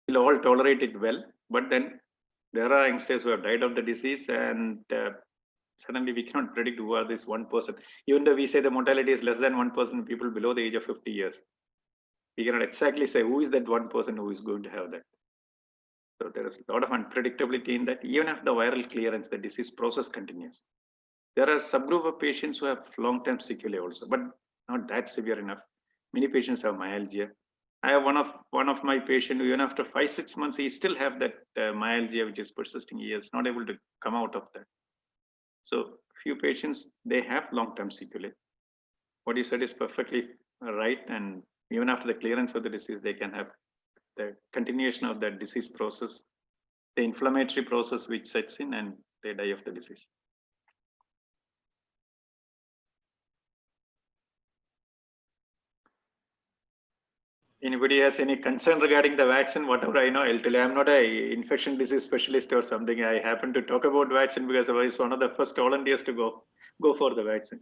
will all tolerate it well. But then there are youngsters who have died of the disease, and suddenly we cannot predict who are this 1%. Even though we say the mortality is less than 1% people below the age of 50 years, we cannot exactly say who is that 1% who is going to have that. So there is a lot of unpredictability in that. Even after the viral clearance, the disease process continues. There are a subgroup of patients who have long-term sequelae also, but not that severe enough. Many patients have myalgia. I have one of my patients, even after 5-6 months, he still have that myalgia which is persisting. He is not able to come out of that. So few patients, they have long-term sequelae. What you said is perfectly right, and even after the clearance of the disease, they can have the continuation of that disease process, the inflammatory process which sets in, and they die of the disease. Anybody has any concern regarding the vaccine? Whatever I know, I'll tell you. I'm not an infection disease specialist or something. I happen to talk about vaccine because I was one of the first volunteers to go for the vaccine.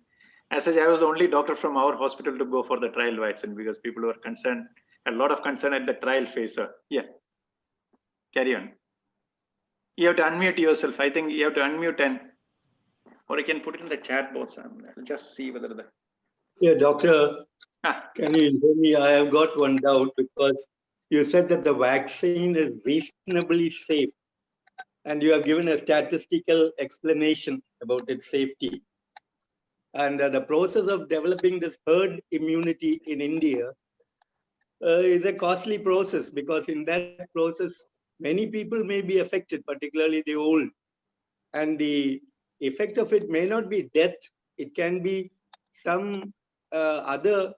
As such, I was the only doctor from our hospital to go for the trial vaccine because people were concerned, a lot of concern at the trial phase. Yeah, carry on. You have to unmute yourself. I think you have to unmute, and or you can put it in the chat box. I'll just see whether the. Yeah, doctor, can you hear me? I have got one doubt because you said that the vaccine is reasonably safe, and you have given a statistical explanation about its safety. And the process of developing this herd immunity in India is a costly process because in that process, many people may be affected, particularly the old. And the effect of it may not be death. It can be some other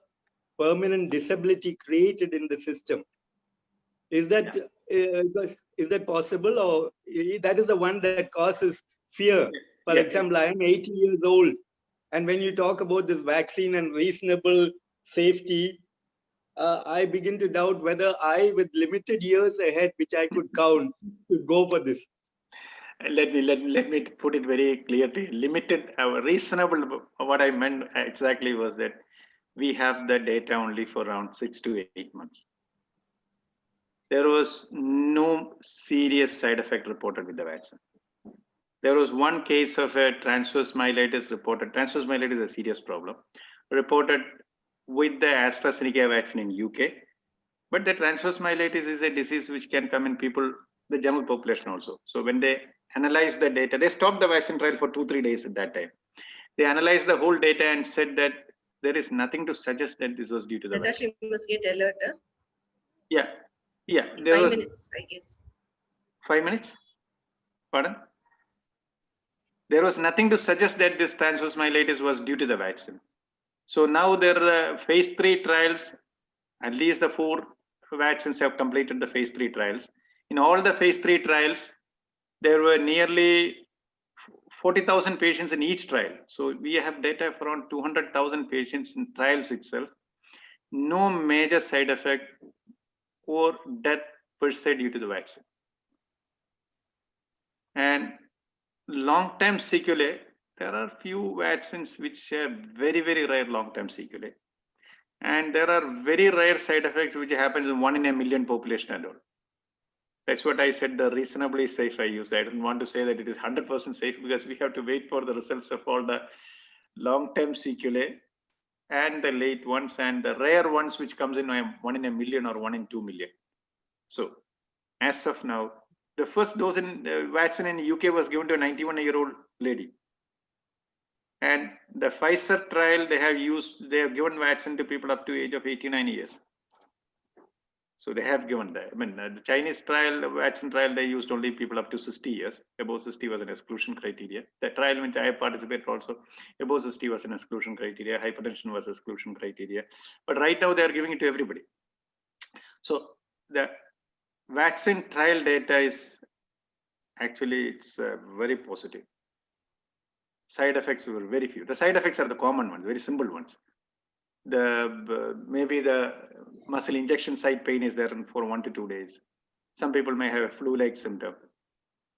permanent disability created in the system. Is that possible, or that is the one that causes fear? For example, I am 80 years old, and when you talk about this vaccine and reasonable safety, I begin to doubt whether I, with limited years ahead, which I could count, could go for this. Let me put it very clearly. Limited, reasonable. What I meant exactly was that we have the data only for around 6 to 8 months. There was no serious side effect reported with the vaccine. There was one case of a transverse myelitis reported. Transverse myelitis is a serious problem, reported with the AstraZeneca vaccine in UK. But the transverse myelitis is a disease which can come in people, the general population also. So when they analyzed the data, they stopped the vaccine trial for 2-3 days at that time. They analyzed the whole data and said that there is nothing to suggest that this was due to the vaccine. You must get alert. Yeah. In 5 minutes, I guess. 5 minutes? Pardon? There was nothing to suggest that this transverse myelitis was due to the vaccine. So now there are phase 3 trials. At least the 4 vaccines have completed the phase 3 trials. In all the phase 3 trials, there were nearly 40,000 patients in each trial. So we have data for around 200,000 patients in trials itself. No major side effect or death per se due to the vaccine. And long-term sequelae, there are few vaccines which have very, very rare long-term sequelae. And there are very rare side effects which happens in 1 in a million population alone. That's what I said, the reasonably safe I use. I don't want to say that it is 100% safe because we have to wait for the results of all the long-term sequelae and the late ones and the rare ones which comes in 1 in a million or 1 in 2 million. So as of now, the first dose in vaccine in the UK was given to a 91-year-old lady. And the Pfizer trial, they have given vaccine to people up to age of 89 years. So they have given that. I mean, the Chinese trial, the vaccine trial, they used only people up to 60 years. Above 60 was an exclusion criteria. The trial in which I participated also, above 60 was an exclusion criteria. Hypertension was exclusion criteria. But right now they are giving it to everybody. So the vaccine trial data is actually, it's very positive. Side effects were very few. The side effects are the common ones, very simple ones. Maybe the muscle injection site pain is there for 1 to 2 days. Some people may have a flu-like symptom.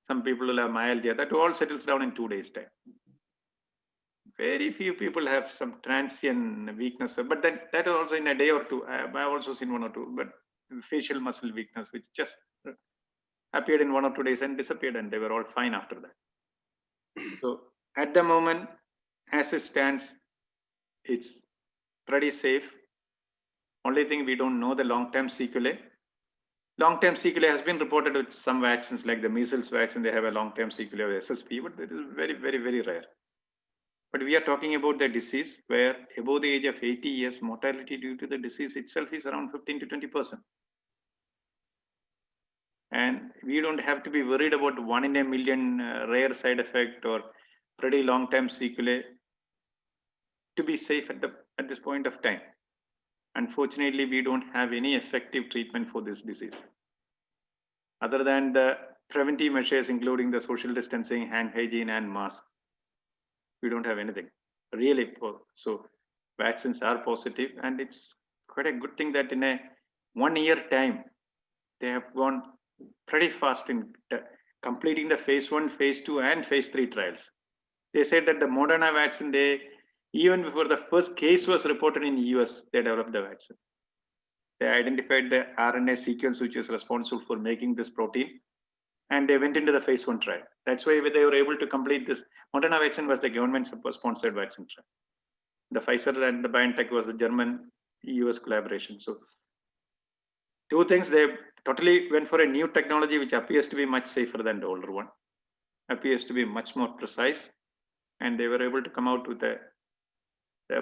Some people will have myalgia. That all settles down in 2 days' time. Very few people have some transient weakness, but that is also in a day or two. I've also seen 1 or 2, but facial muscle weakness, which just appeared in 1 or 2 days and disappeared, and they were all fine after that. So at the moment, as it stands, it's pretty safe. Only thing, we don't know the long-term sequelae. Long-term sequelae has been reported with some vaccines, like the measles vaccine, they have a long-term sequelae of SSP, but it is very, very, very rare. But we are talking about the disease where above the age of 80 years, mortality due to the disease itself is around 15 to 20%. And we don't have to be worried about 1 in a million rare side effect or pretty long-term sequelae to be safe at this point of time. Unfortunately, we don't have any effective treatment for this disease. Other than the preventive measures, including the social distancing, hand hygiene, and mask, we don't have anything really. So vaccines are positive, and it's quite a good thing that in a 1 year time, they have gone pretty fast in completing the phase 1, phase 2, and phase 3 trials. They said that the Moderna vaccine, even before the first case was reported in the US, they developed the vaccine. They identified the RNA sequence which is responsible for making this protein, and they went into the phase 1 trial. That's why they were able to complete this. Moderna vaccine was the government-sponsored vaccine trial. The Pfizer and the BioNTech was the German-US collaboration. So two things, they totally went for a new technology which appears to be much safer than the older one, appears to be much more precise, and they were able to come out with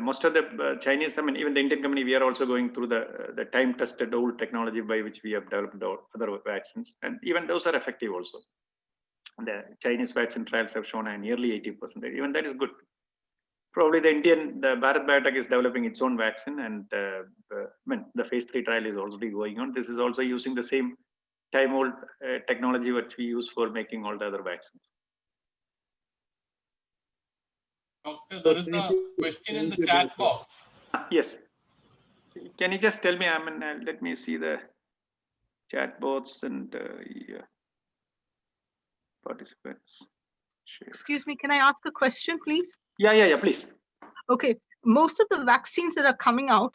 most of the Chinese, I mean, even the Indian company, we are also going through the time-tested old technology by which we have developed other vaccines, and even those are effective also. The Chinese vaccine trials have shown a nearly 80%. Even that is good. Probably the Bharat Biotech is developing its own vaccine, and the phase 3 trial is already going on. This is also using the same time-old technology which we use for making all the other vaccines. Doctor, there is a question in the chat box. Yes. Can you just tell me? I mean, let me see the chat box and participants. Share. Excuse me, can I ask a question, please? Yeah, please. Okay, most of the vaccines that are coming out,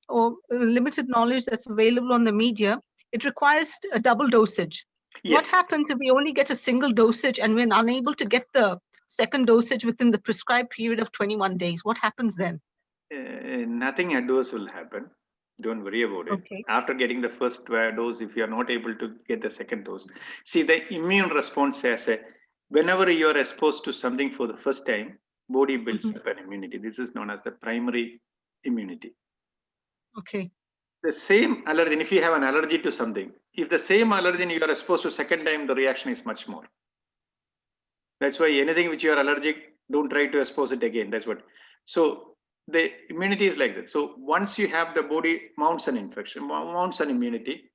or limited knowledge that's available on the media, it requires a double dosage. Yes. What happens if we only get a single dosage and we're unable to get the second dosage within the prescribed period of 21 days? What happens then? Nothing adverse will happen. Don't worry about it. Okay. After getting the first dose, if you are not able to get the second dose, see, the immune response says whenever you are exposed to something for the first time, body builds up an immunity. This is known as the primary immunity. Okay. The same allergen, if you have an allergy to something, if the same allergen you are exposed to second time, the reaction is much more. That's why anything which you are allergic, don't try to expose it again. That's what. So the immunity is like that. So once you have the body mounts an infection, mounts an immunity,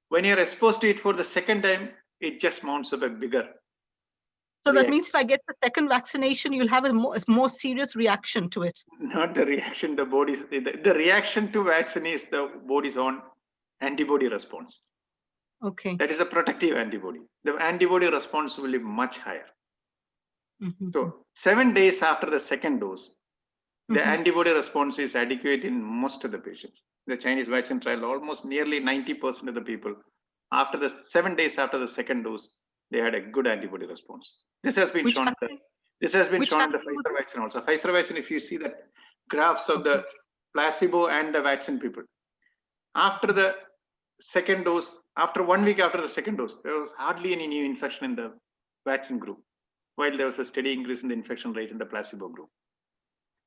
when you're exposed to it for the second time, it just mounts up a bigger. So that means if I get the second vaccination, you'll have a more serious reaction to it. Not the reaction, the reaction to vaccine is the body's own antibody response. Okay. That is a protective antibody. The antibody response will be much higher. So 7 days after the second dose, the antibody response is adequate in most of the patients. The Chinese vaccine trial, almost nearly 90% of the people, after the 7 days after the second dose, they had a good antibody response. This has been shown. This has been shown in the Pfizer vaccine also. Pfizer vaccine, if you see the graphs of the placebo and the vaccine people, after the second dose, after 1 week after the second dose, there was hardly any new infection in the vaccine group, while there was a steady increase in the infection rate in the placebo group.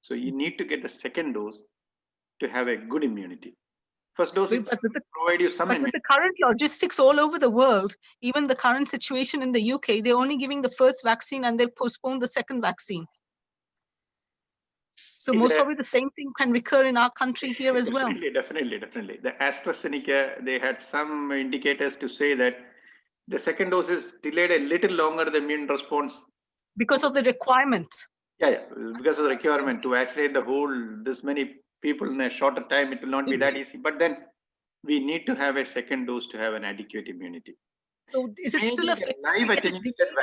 So you need to get the second dose to have a good immunity. First dose provide you some immunity. With the current logistics all over the world, even the current situation in the UK, they're only giving the first vaccine and they postpone the second vaccine. So most probably the same thing can recur in our country here as well. Definitely. The AstraZeneca, they had some indicators to say that the second dose is delayed a little longer the immune response. Because of the requirement. Yeah, because of the requirement to vaccinate this many people in a shorter time, it will not be that easy. But then we need to have a second dose to have an adequate immunity. So is it still effective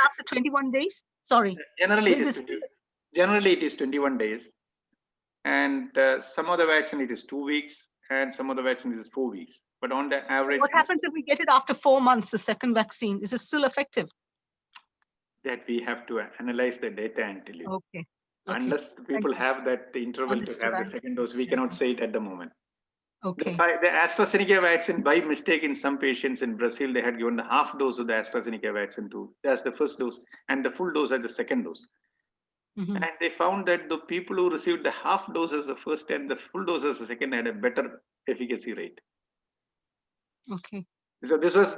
after 21 days? Sorry. Generally, it is 21 days. And some of the vaccine, it is 2 weeks. and some of the vaccines is 4 weeks. But on the average, What happens if we get it after 4 months, the second vaccine? Is it still effective? that we have to analyze the data and tell you. Okay. Unless the people you. have that interval to Understood. have the second dose, we cannot say it at the moment. Okay. The AstraZeneca vaccine, by mistake, in some patients in Brazil, they had given the half dose of the AstraZeneca vaccine as the first dose and the full dose as the second dose. Mhm. And they found that the people who received the half dose as the first and the full dose as the second had a better efficacy rate. Okay. So this was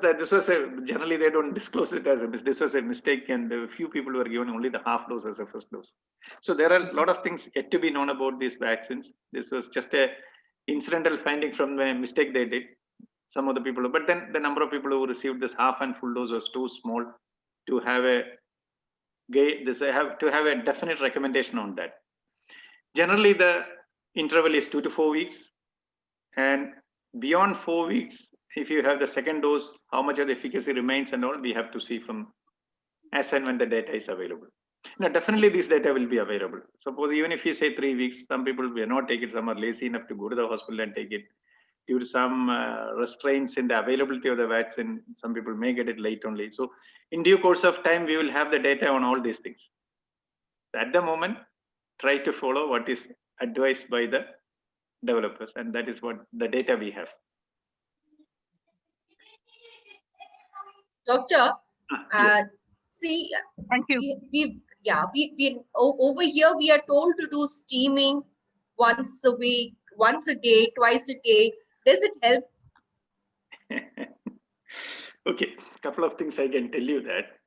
generally they don't disclose it as this was a mistake, and a few people were given only the half dose as a first dose. So there are a lot of things yet to be known about these vaccines. This was just a incidental finding from the mistake they did. Some of the people, but then the number of people who received this half and full dose was too small to have a definite recommendation on that. Generally, the interval is 2 to 4 weeks, and beyond 4 weeks, if you have the second dose, how much of the efficacy remains and all, we have to see from as and when the data is available. Now, definitely this data will be available. Suppose even if you say 3 weeks, some people will not take it. Some are lazy enough to go to the hospital and take it. Due to some restraints in the availability of the vaccine, some people may get it late only. So in due course of time, we will have the data on all these things. At the moment, try to follow what is advised by the developers, and that is what the data we have. Doctor, Yes. see, Thank you. we over here we are told to do steaming once a week, once a day, twice a day. Does it help? Okay, couple of things I can tell you that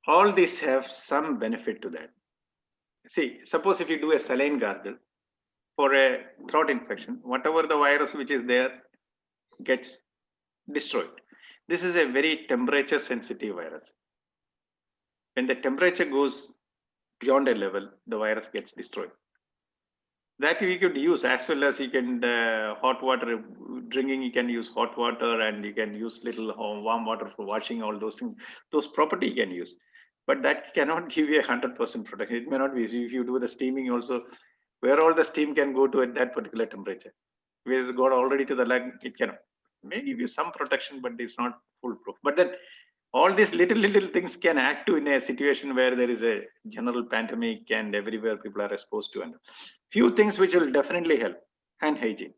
all these have some benefit to that. See, suppose if you do a saline gargle for a throat infection, whatever the virus which is there gets destroyed. This is a very temperature sensitive virus. When the temperature goes beyond a level, the virus gets destroyed. That we could use, as well as you can hot water drinking, you can use hot water, and you can use little warm water for washing, all those things. Those property you can use, but that cannot give you 100% protection. It may not be. If you do the steaming also, where all the steam can go to at that particular temperature, where it's got already to the lung, it cannot. May give you some protection, but it's not foolproof. But then all these little things can act to in a situation where there is a general pandemic and everywhere people are exposed to. And few things which will definitely help: hand hygiene.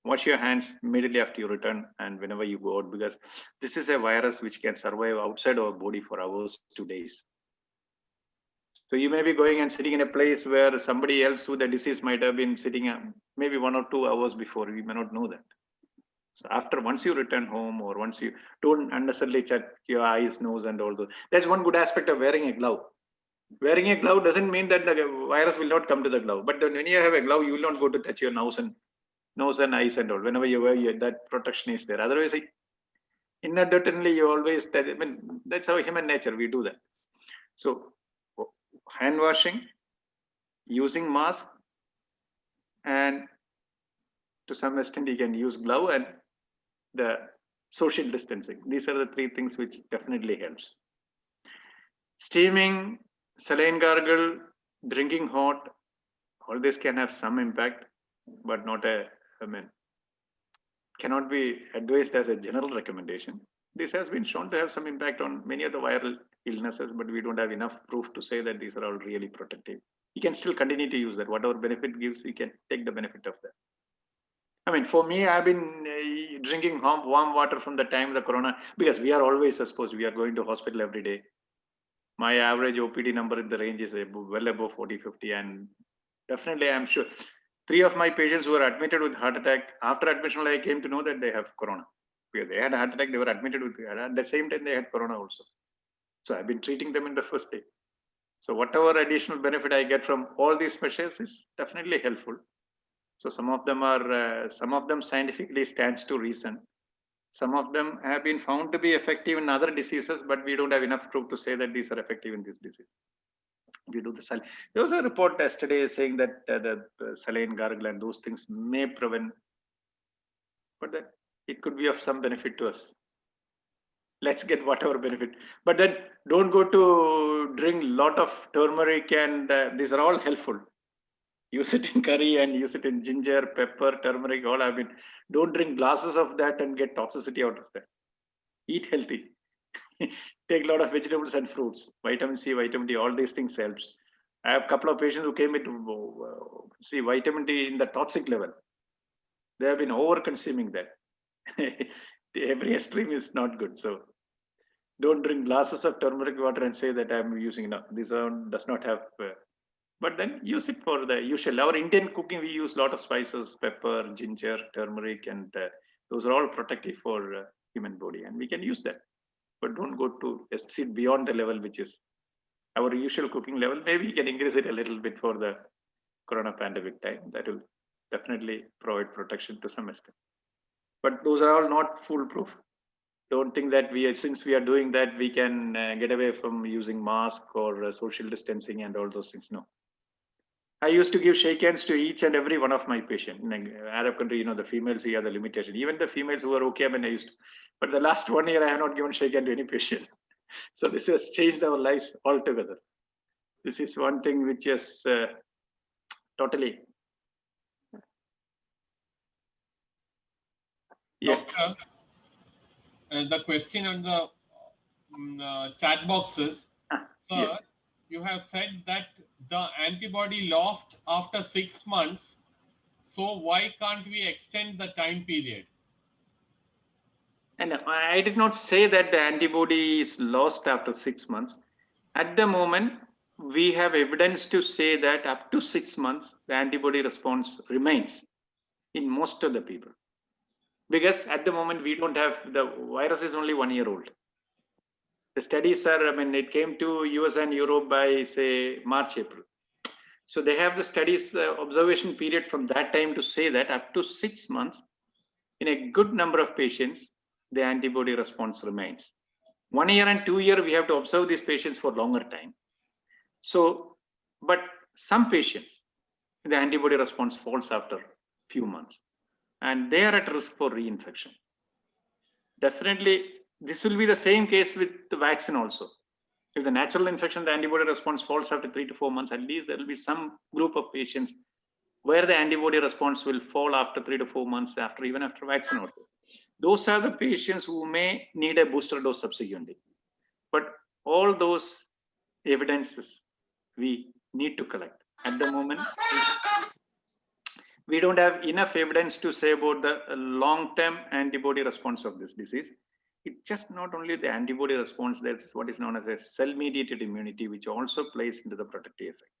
Wash your hands immediately after you return and whenever you go out, because this is a virus which can survive outside our body for hours to days. So you may be going and sitting in a place where somebody else with the disease might have been sitting maybe 1 or 2 hours before. You may not know that. So once you return home, or once you don't unnecessarily check your eyes, nose, and all those. That's one good aspect of wearing a glove. Wearing a glove doesn't mean that the virus will not come to the glove. But then when you have a glove, you will not go to touch your nose and eyes and all. Whenever you wear that protection is there. Otherwise, inadvertently you always. That's how human nature. We do that. So hand washing, using mask, and to some extent you can use glove, and the social distancing. These are the 3 things which definitely helps. Steaming, saline gargle, drinking hot, all this can have some impact, but not cannot be advised as a general recommendation. This has been shown to have some impact on many of the viral illnesses, but we don't have enough proof to say that these are all really protective. You can still continue to use that. Whatever benefit gives, you can take the benefit of that. I mean, for me, I've been drinking warm water from the time of the corona, because we are always supposed we are going to hospital every day. My average OPD number in the range is well above 40, 50, and definitely I'm sure 3 of my patients who were admitted with heart attack, after admission, I came to know that they have corona. Because they had a heart attack, they were admitted with at the same time they had corona also. So I've been treating them in the first day. So whatever additional benefit I get from all these measures is definitely helpful. So some of them scientifically stands to reason. Some of them have been found to be effective in other diseases, but we don't have enough proof to say that these are effective in this disease. We do the saline. There was a report yesterday saying that the saline gargle and those things may prevent, but that it could be of some benefit to us. Let's get whatever benefit, but then don't go to drink lot of turmeric, and these are all helpful. Use it in curry and use it in ginger, pepper, turmeric, all. I mean, don't drink glasses of that and get toxicity out of that. Eat healthy. Take a lot of vegetables and fruits, vitamin C, vitamin D, all these things helps. I have a couple of patients who came into see vitamin D in the toxic level. They have been over consuming that. Every extreme is not good. So don't drink glasses of turmeric water and say that I'm using. No, this one does not have. But then use it for the usual. Our Indian cooking, we use a lot of spices, pepper, ginger, turmeric, and those are all protective for human body, and we can use that. But don't go to exceed beyond the level which is our usual cooking level. Maybe you can increase it a little bit for the corona pandemic time. That will definitely provide protection to some extent. But those are all not foolproof. Don't think that since we are doing that, we can get away from using mask or social distancing and all those things. No. I used to give shake hands to each and every one of my patients. In Arab country, the females here are the limitation. Even the females who are okay, I used to. But the last 1 year, I have not given shake hand to any patient. So this has changed our lives altogether. This is one thing which is totally. Yeah. Doctor, the question on the chat boxes. Sir, yes. You have said that the antibody lost after 6 months. So why can't we extend the time period? And I did not say that the antibody is lost after 6 months. At the moment, we have evidence to say that up to 6 months, the antibody response remains in most of the people. Because at the moment, we don't have, the virus is only 1 year old. The studies are, it came to US and Europe by, say, March, April. So they have the studies observation period from that time to say that up to 6 months, in a good number of patients, the antibody response remains. 1 year and 2 years, we have to observe these patients for longer time. So, but some patients, the antibody response falls after a few months, and they are at risk for reinfection. Definitely, this will be the same case with the vaccine also. If the natural infection, the antibody response falls after 3 to 4 months, at least there will be some group of patients where the antibody response will fall after 3 to 4 months, even after vaccine also. Those are the patients who may need a booster dose subsequently. But all those evidences we need to collect. At the moment, we don't have enough evidence to say about the long-term antibody response of this disease. It's just not only the antibody response, that's what is known as a cell-mediated immunity, which also plays into the protective effect.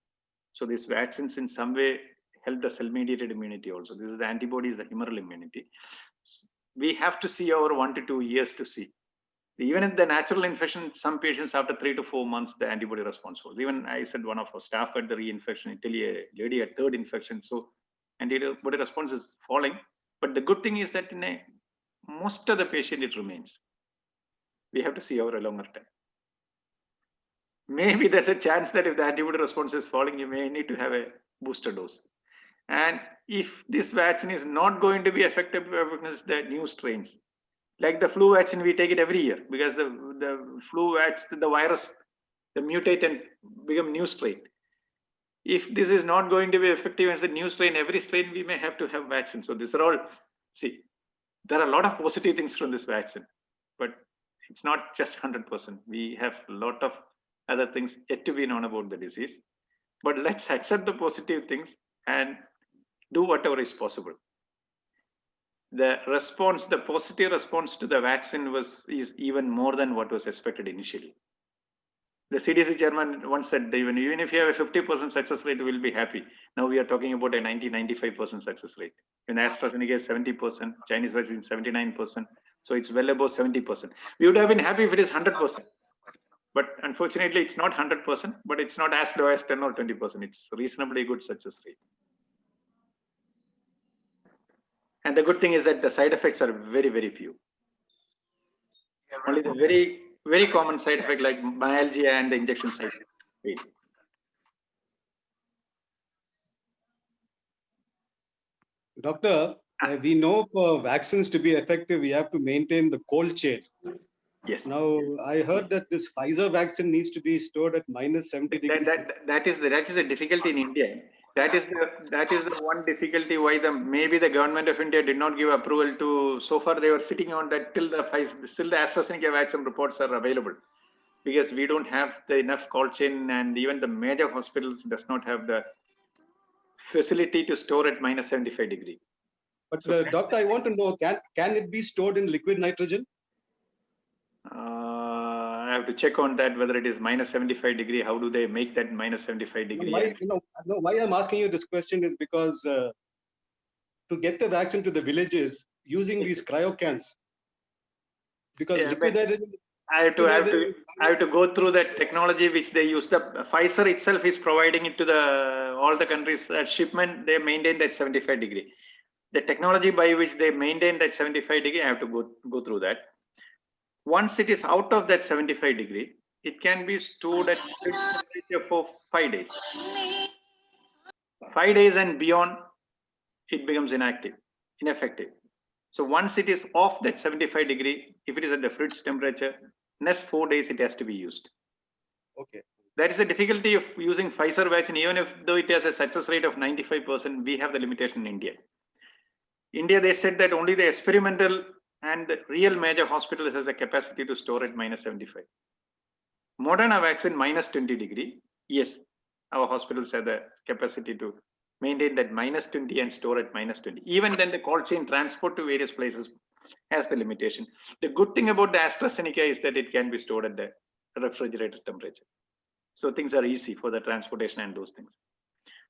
So these vaccines in some way help the cell-mediated immunity also. This is the antibodies, the humoral immunity. We have to see over 1 to 2 years to see. Even in the natural infection, some patients after 3 to 4 months, the antibody response was. Even I said one of our staff had the reinfection in Italy, a lady had third infection. So antibody response is falling. But the good thing is that in most of the patient, it remains. We have to see over a longer time. Maybe there's a chance that if the antibody response is falling, you may need to have a booster dose. And if this vaccine is not going to be effective against the new strains, like the flu vaccine, we take it every year because the flu vaccine, the virus, the mutate and become new strain. If this is not going to be effective as a new strain, every strain we may have to have vaccine. So these are all, see, there are a lot of positive things from this vaccine, but it's not just 100%. We have a lot of other things yet to be known about the disease. But let's accept the positive things and do whatever is possible. The response, the positive response to the vaccine is even more than what was expected initially. The CDC chairman once said, even if you have a 50% success rate, we'll be happy. Now we are talking about a 90-95% success rate. In AstraZeneca is 70%, Chinese vaccine is 79%. So it's well above 70%. We would have been happy if it is 100%. But unfortunately, it's not 100%, but it's not as low as 10 or 20%. It's reasonably good success rate. And the good thing is that the side effects are very, very few. Only the very, very common side effect like myalgia and the injection side effect. Doctor, we know for vaccines to be effective, we have to maintain the cold chain. Yes. Now, I heard that this Pfizer vaccine needs to be stored at -70 degrees. That is a difficulty in India. That is the one difficulty why maybe the government of India did not give approval to. So far they were sitting on that till the AstraZeneca vaccine reports are available, because we don't have the enough cold chain, and even the major hospitals does not have the facility to store at -75°. But doctor, I want to know, can it be stored in liquid nitrogen? I have to check on that, whether it is -75°. How do they make that -75°? Why I'm asking you this question is because to get the vaccine to the villages using these cryocans, because liquid nitrogen. I have to go through that technology which they use. The Pfizer itself is providing it to all the countries. Shipment, they maintain that 75°. The technology by which they maintain that 75°, I have to go through that. Once it is out of that 75°, it can be stored at temperature for 5 days. 5 days and beyond, it becomes ineffective. So once it is off that 75°, if it is at the fridge temperature, next 4 days it has to be used. Okay. That is the difficulty of using Pfizer vaccine. Even though it has a success rate of 95%, we have the limitation in India. India, they said that only the experimental and the real major hospitals has a capacity to store at -75. Moderna vaccine -20°. Yes, our hospitals have the capacity to maintain that -20 and store at -20. Even then, the cold chain transport to various places has the limitation. The good thing about the AstraZeneca is that it can be stored at the refrigerator temperature. So things are easy for the transportation and those things.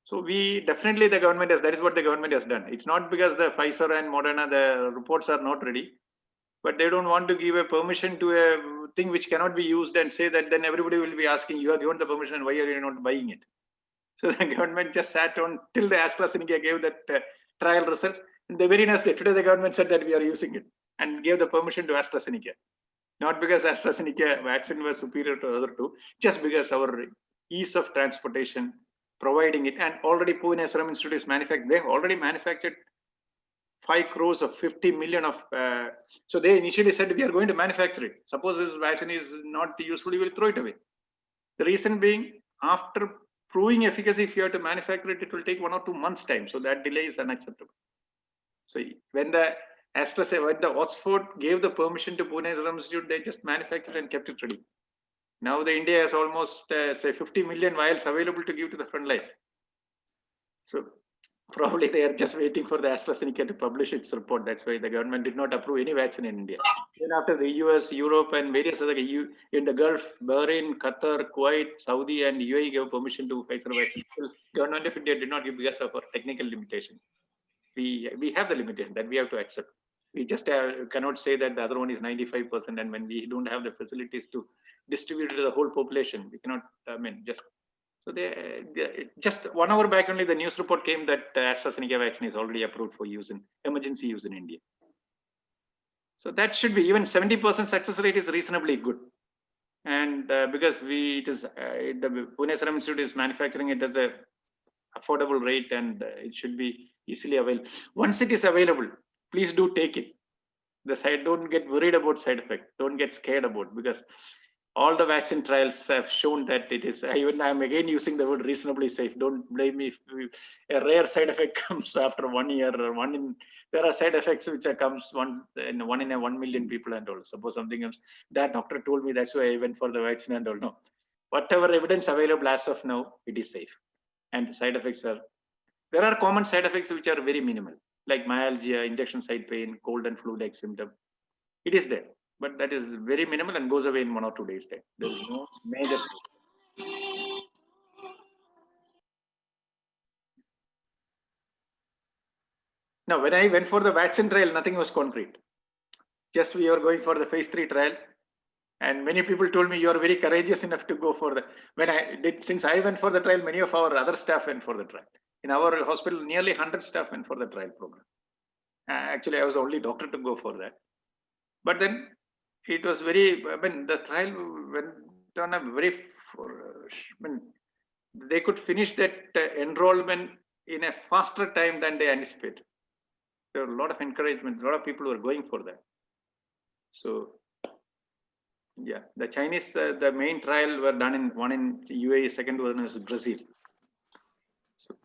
So the government that is what the government has done. It's not because the Pfizer and Moderna, the reports are not ready, but they don't want to give a permission to a thing which cannot be used and say that then everybody will be asking, you are given the permission, why are you not buying it? So the government just sat on till the AstraZeneca gave that trial results. And the very next day, today the government said that we are using it and gave the permission to AstraZeneca. Not because AstraZeneca vaccine was superior to the other two, just because our ease of transportation, providing it, and already Pune Serum Institute is manufactured. They have already manufactured 5 crores of 50 million of. So they initially said we are going to manufacture it. Suppose this vaccine is not useful, you will throw it away. The reason being, after proving efficacy, if you have to manufacture it, it will take 1 or 2 months time. So that delay is unacceptable. So when the Oxford gave the permission to Pune Serum Institute, they just manufactured and kept it ready. Now the India has almost say 50 million vials available to give to the front line. So probably they are just waiting for the AstraZeneca to publish its report. That's why the government did not approve any vaccine in India. Then after the US, Europe, and various other in the Gulf, Bahrain, Qatar, Kuwait, Saudi, and UAE gave permission to Pfizer vaccine. Still, government of India did not give because of our technical limitations. We have the limitation that we have to accept. We just cannot say that the other one is 95%, and when we don't have the facilities to distribute to the whole population, we cannot. Just so they just 1 hour back only the news report came that AstraZeneca vaccine is already approved for emergency use in India. So that should be, even 70% success rate is reasonably good. And because the Pune Serum Institute is manufacturing it as a affordable rate, and it should be easily available. Once it is available, please do take it. Don't get worried about side effect. Don't get scared about, because all the vaccine trials have shown that it is. I'm again using the word reasonably safe. Don't blame me if a rare side effect comes after 1 year, or there are side effects which comes one in a 1 million people and all. Suppose something else, that doctor told me, that's why I went for the vaccine and all. No, whatever evidence available as of now, it is safe. And the side effects there are common side effects which are very minimal, like myalgia, injection site pain, cold and flu-like symptom. It is there, but that is very minimal and goes away in 1 or 2 days time. There is no major. Now, when I went for the vaccine trial, nothing was concrete. Just we are going for the phase 3 trial. And many people told me, you are very courageous enough to go for since I went for the trial, many of our other staff went for the trial. In our hospital, nearly 100 staff went for the trial program. Actually, I was the only doctor to go for that. But then it was the trial went on a they could finish that enrollment in a faster time than they anticipated. There were a lot of encouragement, a lot of people were going for that. So, yeah, the Chinese, the main trial were done one in UAE, second one was Brazil. So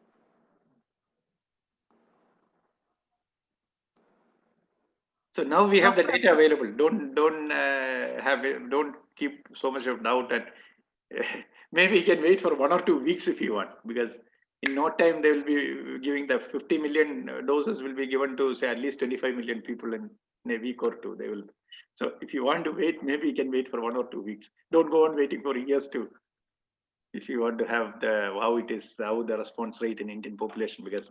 So now we have the data available. Don't keep so much of doubt that maybe you can wait for 1 or 2 weeks if you want, because in no time they will be giving the 50 million doses will be given to say at least 25 million people in a week or two. They will. So if you want to wait, maybe you can wait for 1 or 2 weeks. Don't go on waiting for years too. If you want to have how the response rate in Indian population, because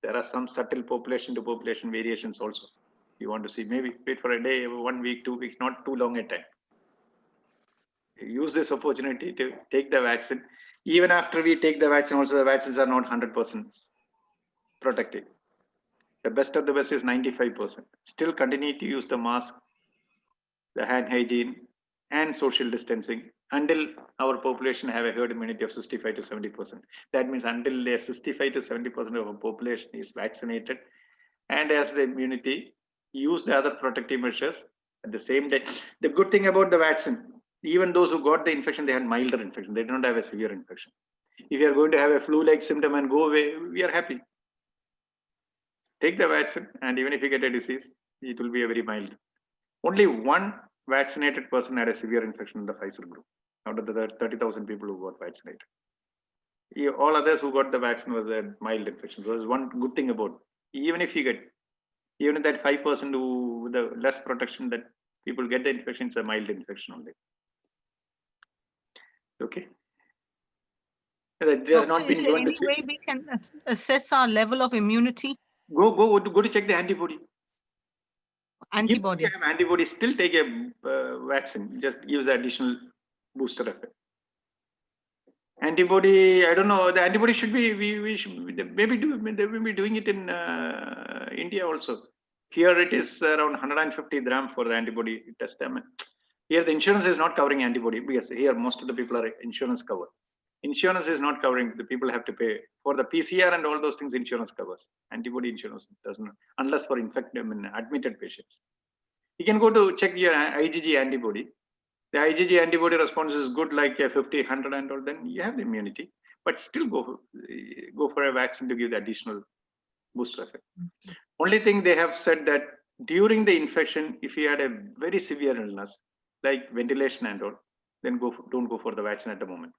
there are some subtle population to population variations also. You want to see, maybe wait for a day, 1 week, 2 weeks, not too long a time. Use this opportunity to take the vaccine. Even after we take the vaccine, also the vaccines are not 100% protective. The best of the best is 95%. Still continue to use the mask, the hand hygiene, and social distancing until our population have a herd immunity of 65 to 70%. That means until 65 to 70% of our population is vaccinated and has the immunity, use the other protective measures at the same time. The good thing about the vaccine, even those who got the infection, they had milder infection. They don't have a severe infection. If you are going to have a flu-like symptom and go away, we are happy. Take the vaccine, and even if you get a disease, it will be a very mild. Only one vaccinated person had a severe infection in the Pfizer group out of the 30,000 people who got vaccinated. All others who got the vaccine was a mild infection. So there's one good thing about, even if that 5% who the less protection that people get the infection, it's a mild infection only. Okay. There's not been given any way we can assess our level of immunity? Go to check the antibody. Antibody. If you have antibody, still take a vaccine. Just gives the additional booster effect. Antibody, I don't know. The antibody should be we should maybe they will be doing it in India also. Here it is around 150 gram for the antibody test. Here the insurance is not covering antibody because here most of the people are insurance covered. Insurance is not covering. The people have to pay for the PCR and all those things. Insurance covers. Antibody insurance doesn't, unless for admitted patients. You can go to check your IgG antibody. The IgG antibody response is good, like 50, 100 and all, then you have the immunity, but still go for a vaccine to give the additional booster effect. Only thing they have said that during the infection, if you had a very severe illness, like ventilation and all, then don't go for the vaccine at the moment.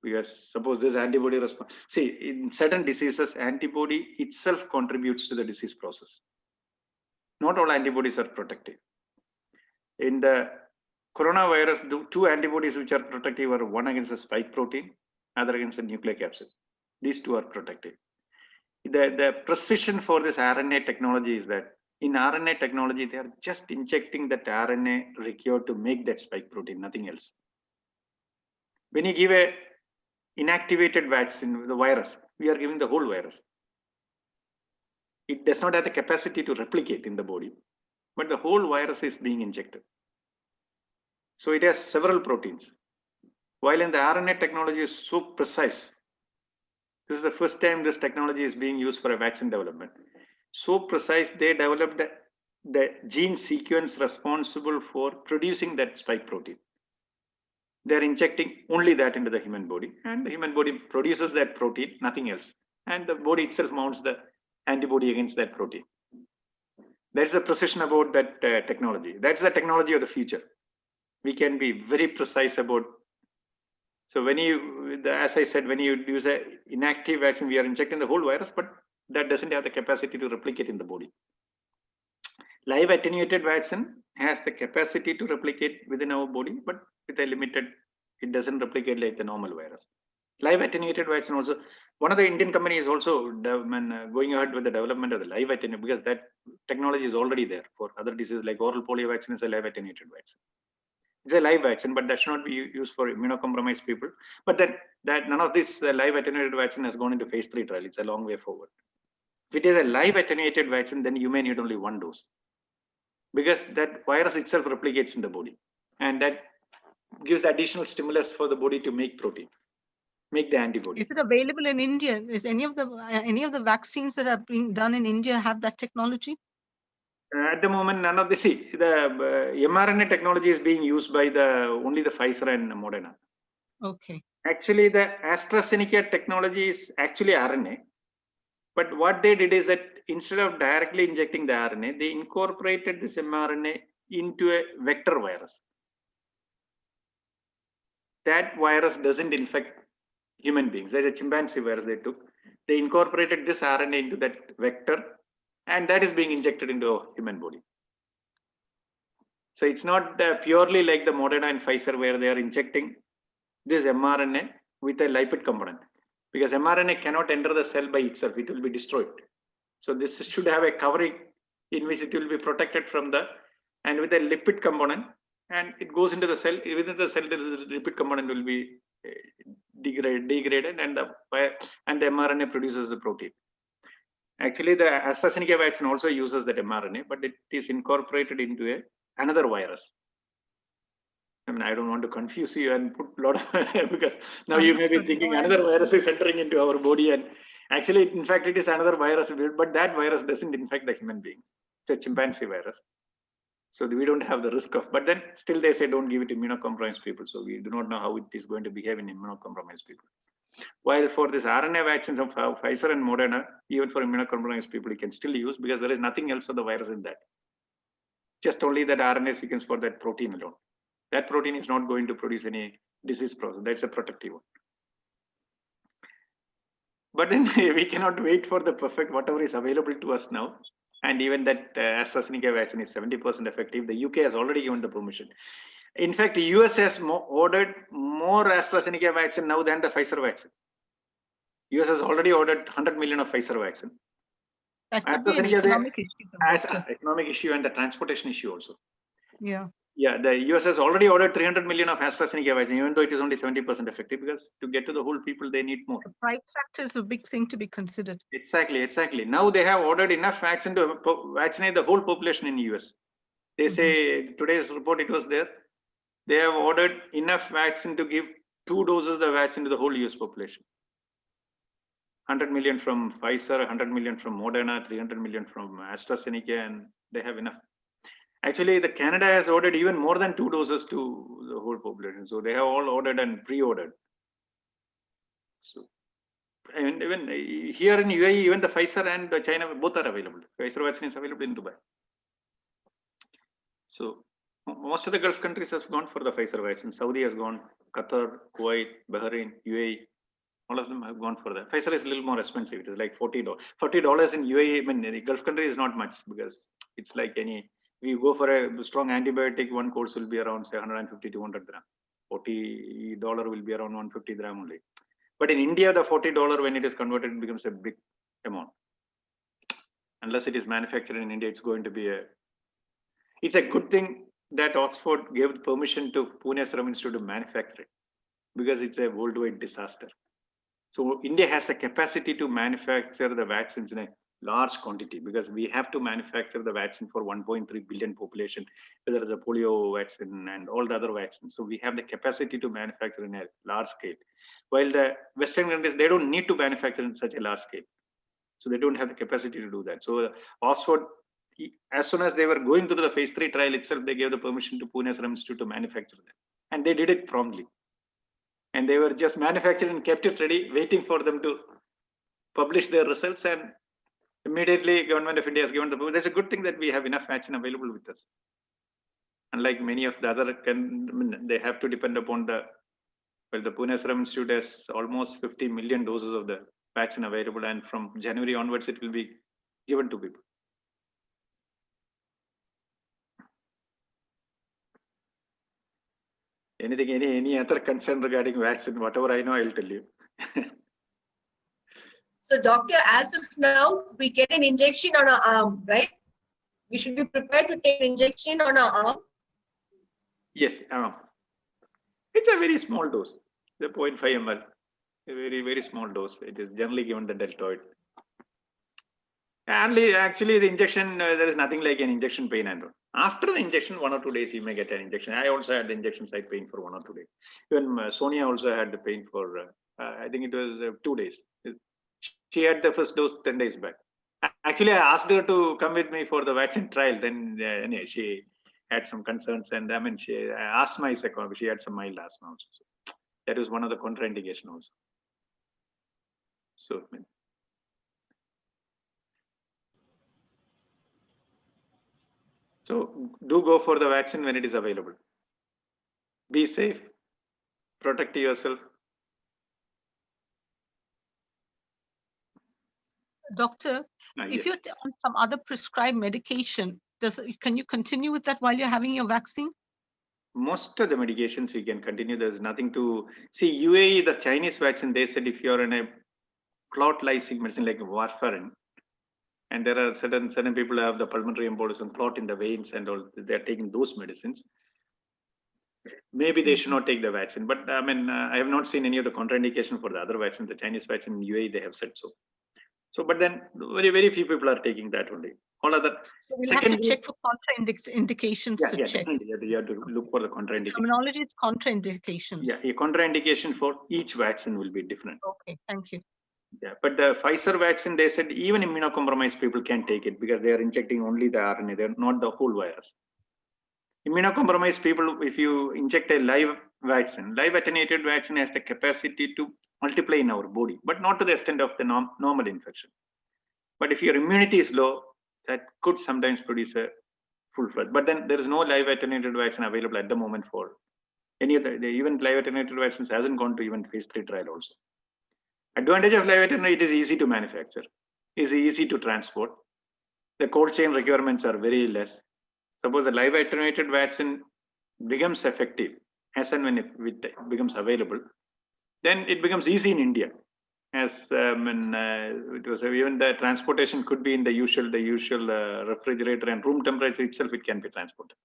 Because suppose this antibody response, see, in certain diseases, antibody itself contributes to the disease process. Not all antibodies are protective. In the coronavirus, the two antibodies which are protective are one against the spike protein, other against the nucleic acid. These two are protective. The precision for this RNA technology is that in RNA technology, they are just injecting that RNA required to make that spike protein, nothing else. When you give a inactivated vaccine, the virus, we are giving the whole virus. It does not have the capacity to replicate in the body, but the whole virus is being injected. So it has several proteins. While in the RNA technology is so precise, this is the first time this technology is being used for a vaccine development. So precise, they developed the gene sequence responsible for producing that spike protein. They're injecting only that into the human body, and the human body produces that protein, nothing else. And the body itself mounts the antibody against that protein. There's a precision about that technology. That's the technology of the future. We can be very precise about. So when as I said, when you use an inactive vaccine, we are injecting the whole virus, but that doesn't have the capacity to replicate in the body. Live attenuated vaccine has the capacity to replicate within our body, but with a limited, it doesn't replicate like the normal virus. Live attenuated vaccine also, one of the Indian companies also going ahead with the development of the live attenuated, because that technology is already there for other diseases like oral polio vaccine is a live attenuated vaccine. It's a live vaccine, but that should not be used for immunocompromised people. But then that none of this live attenuated vaccine has gone into phase 3 trial. It's a long way forward. If it is a live attenuated vaccine, then you may need only one dose, because that virus itself replicates in the body, and that gives additional stimulus for the body to make protein, make the antibody. Is it available in India? Is any of the vaccines that are being done in India have that technology? At the moment, none of the mRNA technology is being used by only the Pfizer and Moderna. Okay. Actually, the AstraZeneca technology is actually RNA, But what they did is that instead of directly injecting the RNA, they incorporated this mRNA into a vector virus. That virus doesn't infect human beings. There's a chimpanzee virus they took. They incorporated this RNA into that vector, and that is being injected into a human body. So it's not purely like the Moderna and Pfizer where they are injecting this mRNA with a lipid component, because mRNA cannot enter the cell by itself. It will be destroyed. So this should have a covering in which it will be protected from the, and with a lipid component, and it goes into the cell. Within the cell, the lipid component will be degraded, and the mRNA produces the protein. Actually, the AstraZeneca vaccine also uses that mRNA, but it is incorporated into another virus. I mean, I don't want to confuse you and put a lot of because now you may be thinking another virus is entering into our body, and actually, in fact, it is another virus, but that virus doesn't infect the human being. It's a chimpanzee virus. So we don't have the risk of, but then still they say don't give it to immunocompromised people. So we do not know how it is going to behave in immunocompromised people. While for this RNA vaccines of Pfizer and Moderna, even for immunocompromised people, you can still use because there is nothing else of the virus in that. Just only that RNA sequence for that protein alone. That protein is not going to produce any disease process. That's a protective one. But then we cannot wait for the perfect whatever is available to us now. And even that AstraZeneca vaccine is 70% effective. The UK has already given the permission. In fact, the US has ordered more AstraZeneca vaccine now than the Pfizer vaccine. US has already ordered 100 million of Pfizer vaccine. That could be an economic issue. As an economic issue and the transportation issue also. Yeah. Yeah, the US has already ordered 300 million of AstraZeneca vaccine, even though it is only 70% effective, because to get to the whole people, they need more. The price factor is a big thing to be considered. Exactly. Now they have ordered enough vaccine to vaccinate the whole population in US. They say today's report, it was there. They have ordered enough vaccine to give 2 doses of the vaccine to the whole US population. 100 million from Pfizer, 100 million from Moderna, 300 million from AstraZeneca, and they have enough. Actually, the Canada has ordered even more than 2 doses to the whole population. So they have all ordered and pre-ordered. So, and even here in UAE, even the Pfizer and the China both are available. Pfizer vaccine is available in Dubai. So most of the Gulf countries have gone for the Pfizer vaccine. Saudi has gone, Qatar, Kuwait, Bahrain, UAE. All of them have gone for that. Pfizer is a little more expensive. It is like $40. $40 in UAE, I mean, in the Gulf country is not much because it's like any. We go for a strong antibiotic, one course will be around say 150 to 200 gram. $40 will be around 150 gram only. But in India, the $40 when it is converted, it becomes a big amount. Unless it is manufactured in India, it's going to be a. It's a good thing that Oxford gave permission to Pune Serum Institute to manufacture it, because it's a worldwide disaster. So India has the capacity to manufacture the vaccines in a large quantity, because we have to manufacture the vaccine for 1.3 billion population, whether it's a polio vaccine and all the other vaccines. So we have the capacity to manufacture in a large scale. While the Western countries, they don't need to manufacture in such a large scale. So they don't have the capacity to do that. So Oxford, as soon as they were going through the phase 3 trial itself, they gave the permission to Pune Serum Institute to manufacture them. And they did it promptly. And they were just manufactured and kept it ready, waiting for them to publish their results, and immediately government of India has given the. There's a good thing that we have enough vaccine available with us. Unlike many of the other, they have to depend upon the. Well, the Pune Serum Institute has almost 50 million doses of the vaccine available, and from January onwards, it will be given to people. Anything, any other concern regarding vaccine? Whatever I know, I'll tell you. So, doctor, as of now, we get an injection on our arm, right? We should be prepared to take an injection on our arm. Yes, it's a very small dose, the 0.5 ml, a very, very small dose. It is generally given the deltoid. And actually, the injection, there is nothing like an injection pain. And after the injection, 1 or 2 days, you may get an injection. I also had the injection site pain for 1 or 2 days. Even Sonia also had the pain for, I think it was 2 days. She had the first dose 10 days back. Actually, I asked her to come with me for the vaccine trial. Then anyway, she had some concerns, and I mean, I asked my second. She had some mild asthma also. So that was one of the contraindication also. So So do go for the vaccine when it is available. Be safe, protect yourself. Doctor, if Yes. you're on some other prescribed medication, can you continue with that while you're having your vaccine? Most of the medications you can continue. There's nothing to see. UAE, the Chinese vaccine, they said if you're in a clot lysing medicine like warfarin, and there are certain people who have the pulmonary embolism, clot in the veins, and all, they're taking those medicines. Maybe they should not take the vaccine. But I mean, I have not seen any of the contraindication for the other vaccine. The Chinese vaccine in UAE, they have said so. So, but then very few people are taking that only. All other. So we'll have to check for contraindications to check. Definitely. You have to look for the contraindication. Terminology is contraindications. Yeah, a contraindication for each vaccine will be different. Okay, thank you. Yeah, but the Pfizer vaccine, they said even immunocompromised people can take it because they are injecting only the RNA, they're not the whole virus. Immunocompromised people, if you inject a live vaccine, live attenuated vaccine has the capacity to multiply in our body, but not to the extent of the normal infection. But if your immunity is low, that could sometimes produce a full-fledged. But then there is no live attenuated vaccine available at the moment for any of the even live attenuated vaccines hasn't gone to even phase 3 trial also. Advantage of live attenuated, it is easy to manufacture, is easy to transport. The cold chain requirements are very less. Suppose a live attenuated vaccine becomes effective as and when it becomes available, then it becomes easy in India. As it was even the transportation could be in the usual refrigerator and room temperature itself, it can be transported.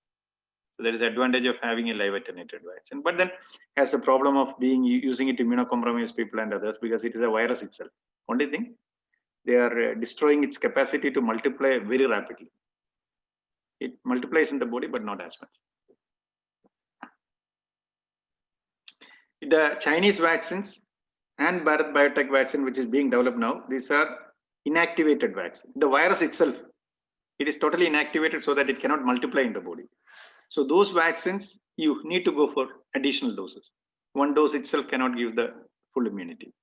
So there is advantage of having a live attenuated vaccine, but then has a problem of using it to immunocompromised people and others because it is a virus itself. Only thing, they are destroying its capacity to multiply very rapidly. It multiplies in the body, but not as much. The Chinese vaccines and Bharat Biotech vaccine, which is being developed now, these are inactivated vaccine. The virus itself, it is totally inactivated so that it cannot multiply in the body. So those vaccines, you need to go for additional doses. One dose itself cannot give the full immunity.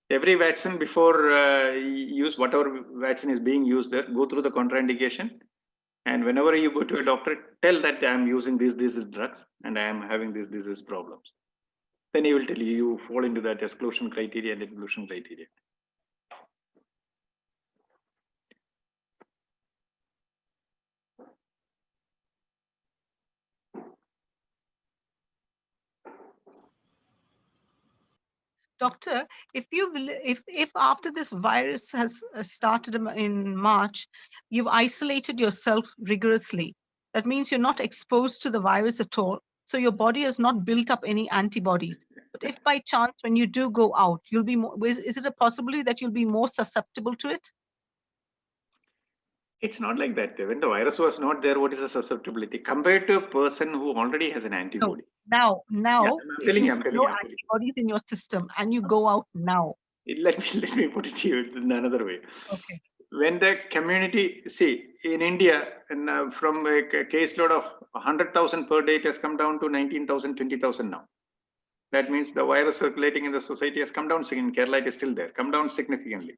Every vaccine before use, whatever vaccine is being used there, go through the contraindication. And whenever you go to a doctor, tell that I am using these drugs and I am having these problems. Then he will tell you fall into that exclusion criteria and inclusion criteria. Doctor, if after this virus has started in March, you've isolated yourself rigorously, that means you're not exposed to the virus at all. So your body has not built up any antibodies. But if by chance, when you do go out, you'll be more, is it a possibility that you'll be more susceptible to it? It's not like that. When the virus was not there, what is the susceptibility compared to a person who already has an antibody? No, now, Yeah, if you have no antibodies in your system and you go out now. Let me put it to you in another way. Okay. When the community, see, in India, and from a caseload of 100,000 per day, it has come down to 19,000, 20,000 now. That means the virus circulating in the society has come down. In Kerala, it is still there, come down significantly.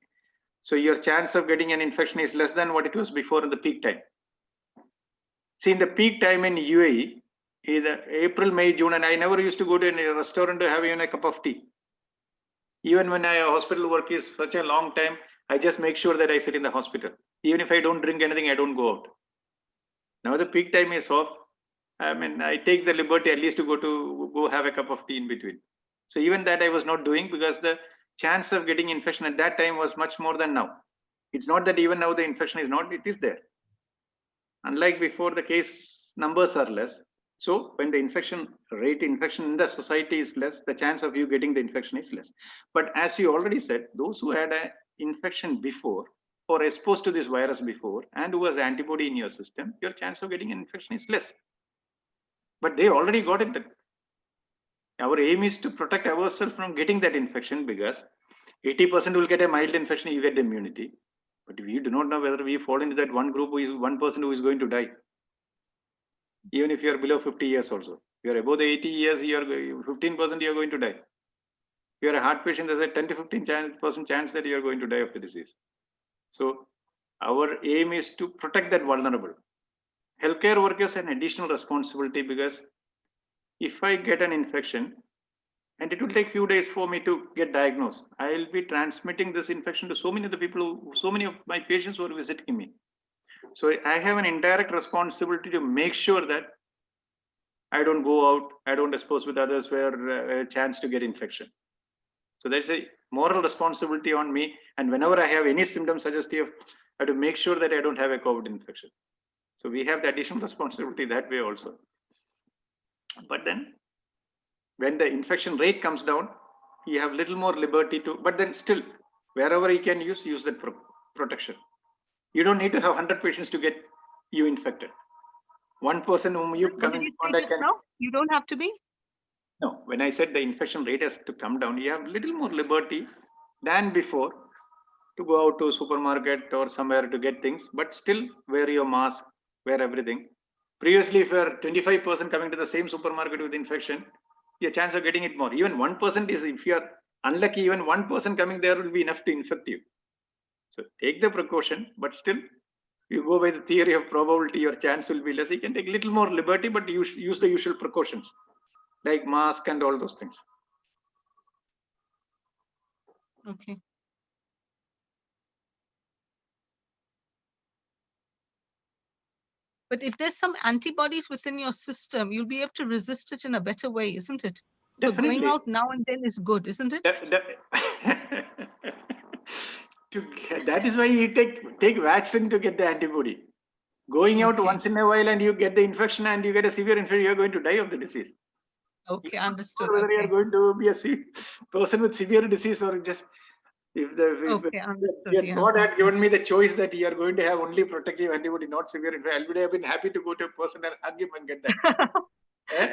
So your chance of getting an infection is less than what it was before in the peak time. See, in the peak time in UAE, either April, May, June, and I never used to go to a restaurant to have even a cup of tea. Even when hospital work is such a long time, I just make sure that I sit in the hospital. Even if I don't drink anything, I don't go out. Now the peak time is off. I mean, I take the liberty at least to go have a cup of tea in between. So even that I was not doing because the chance of getting infection at that time was much more than now. It's not that even now the infection is not, it is there. Unlike before, the case numbers are less. So when the infection in the society is less, the chance of you getting the infection is less. But as you already said, those who had an infection before or exposed to this virus before and who has antibody in your system, your chance of getting an infection is less. But they already got it. Our aim is to protect ourselves from getting that infection because 80% will get a mild infection, you get immunity. But we do not know whether we fall into that one group, one person who is going to die. Even if you are below 50 years also. If you are above the 80 years, you are 15% you are going to die. you're a heart patient, there's a 10 to 15% chance that you're going to die of the disease. So our aim is to protect that vulnerable. Healthcare workers have an additional responsibility because if I get an infection, and it will take few days for me to get diagnosed, I will be transmitting this infection to so many of the people, so many of my patients who are visiting me. So I have an indirect responsibility to make sure that I don't go out, I don't expose with others where a chance to get infection. So there's a moral responsibility on me. And whenever I have any symptoms suggestive, I have to make sure that I don't have a COVID infection. So we have the additional responsibility that way also. But then when the infection rate comes down, you have little more liberty to, but then still, wherever you can use that protection. You don't need to have 100 patients to get you infected. One person whom you come in contact can. No, you don't have to be. No, when I said the infection rate has to come down, you have little more liberty than before to go out to supermarket or somewhere to get things, but still wear your mask, wear everything. Previously, if you're 25% coming to the same supermarket with infection, your chance of getting it more. Even 1% is, if you're unlucky, even 1% coming there will be enough to infect you. So take the precaution, but still, you go by the theory of probability, your chance will be less. You can take a little more liberty, but you use the usual precautions like mask and all those things. Okay. But if there's some antibodies within your system, you'll be able to resist it in a better way, isn't it? So Definitely. going out now and then is good, isn't it? That is why you take vaccine to get the antibody. Going out once in a while and you get the infection and you get a severe infection, you're going to die of the disease. Okay, understood. Whether you're going to be a person with severe disease or just if God had given me the choice that you are going to have only protective antibody, not severe infection, I would have been happy to go to a person and hug him and get that.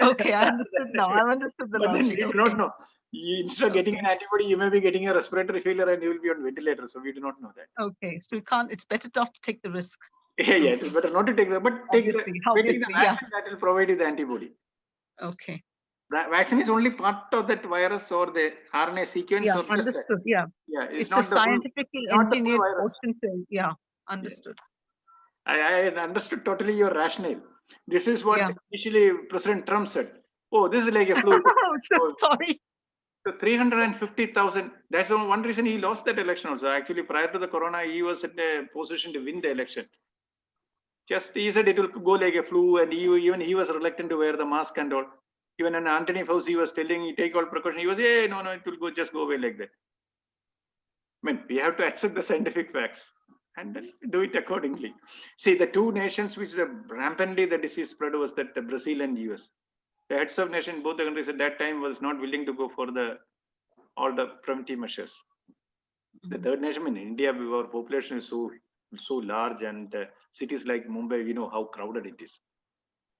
Okay, I understood now. I've understood the but logic. Then we do not know. Instead of getting an antibody, you may be getting a respiratory failure and you will be on ventilator. So we do not know that. Okay, so we can't. It's better not to take the risk. Yeah, it is better not to take the, but take the vaccine that will provide you the antibody. Okay. Vaccine is only part of that virus or the RNA sequence. Yeah, or understood. Yeah, it's not a scientifically engineered portion. Yeah, understood. I understood totally your rationale. This is what initially President Trump said. Oh, this is like a flu. Sorry. So 350,000. That's one reason he lost that election also. Actually, prior to the corona, he was in a position to win the election. Just he said it will go like a flu, and even he was reluctant to wear the mask and all. Even when Anthony Fauci was telling he take all precautions, he was, no, it will just go away like that. I mean, we have to accept the scientific facts and then do it accordingly. See, the two nations which rampantly the disease spread was that Brazil and US. The heads of nation, both the countries at that time was not willing to go for all the preventive measures. The third nation in India, our population is so large, and cities like Mumbai, we know how crowded it is.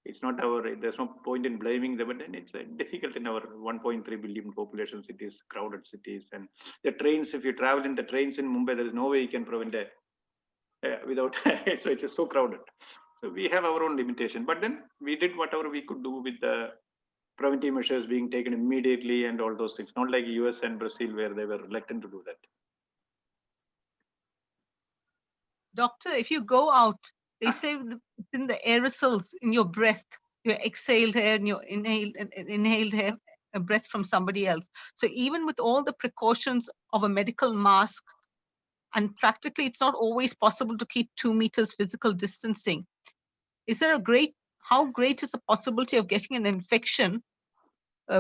It's not there's no point in blaming them, but then it's difficult in our 1.3 billion population cities, crowded cities, and the trains. If you travel in the trains in Mumbai, there is no way you can prevent it without. So it is so crowded. So we have our own limitation, but then we did whatever we could do with the preventive measures being taken immediately and all those things. Not like US and Brazil where they were reluctant to do that. Doctor, if you go out, they say in the aerosols in your breath, your exhaled air and your inhaled air, breath from somebody else. So even with all the precautions of a medical mask, and practically it's not always possible to keep 2 meters physical distancing. Is there how great is the possibility of getting an infection,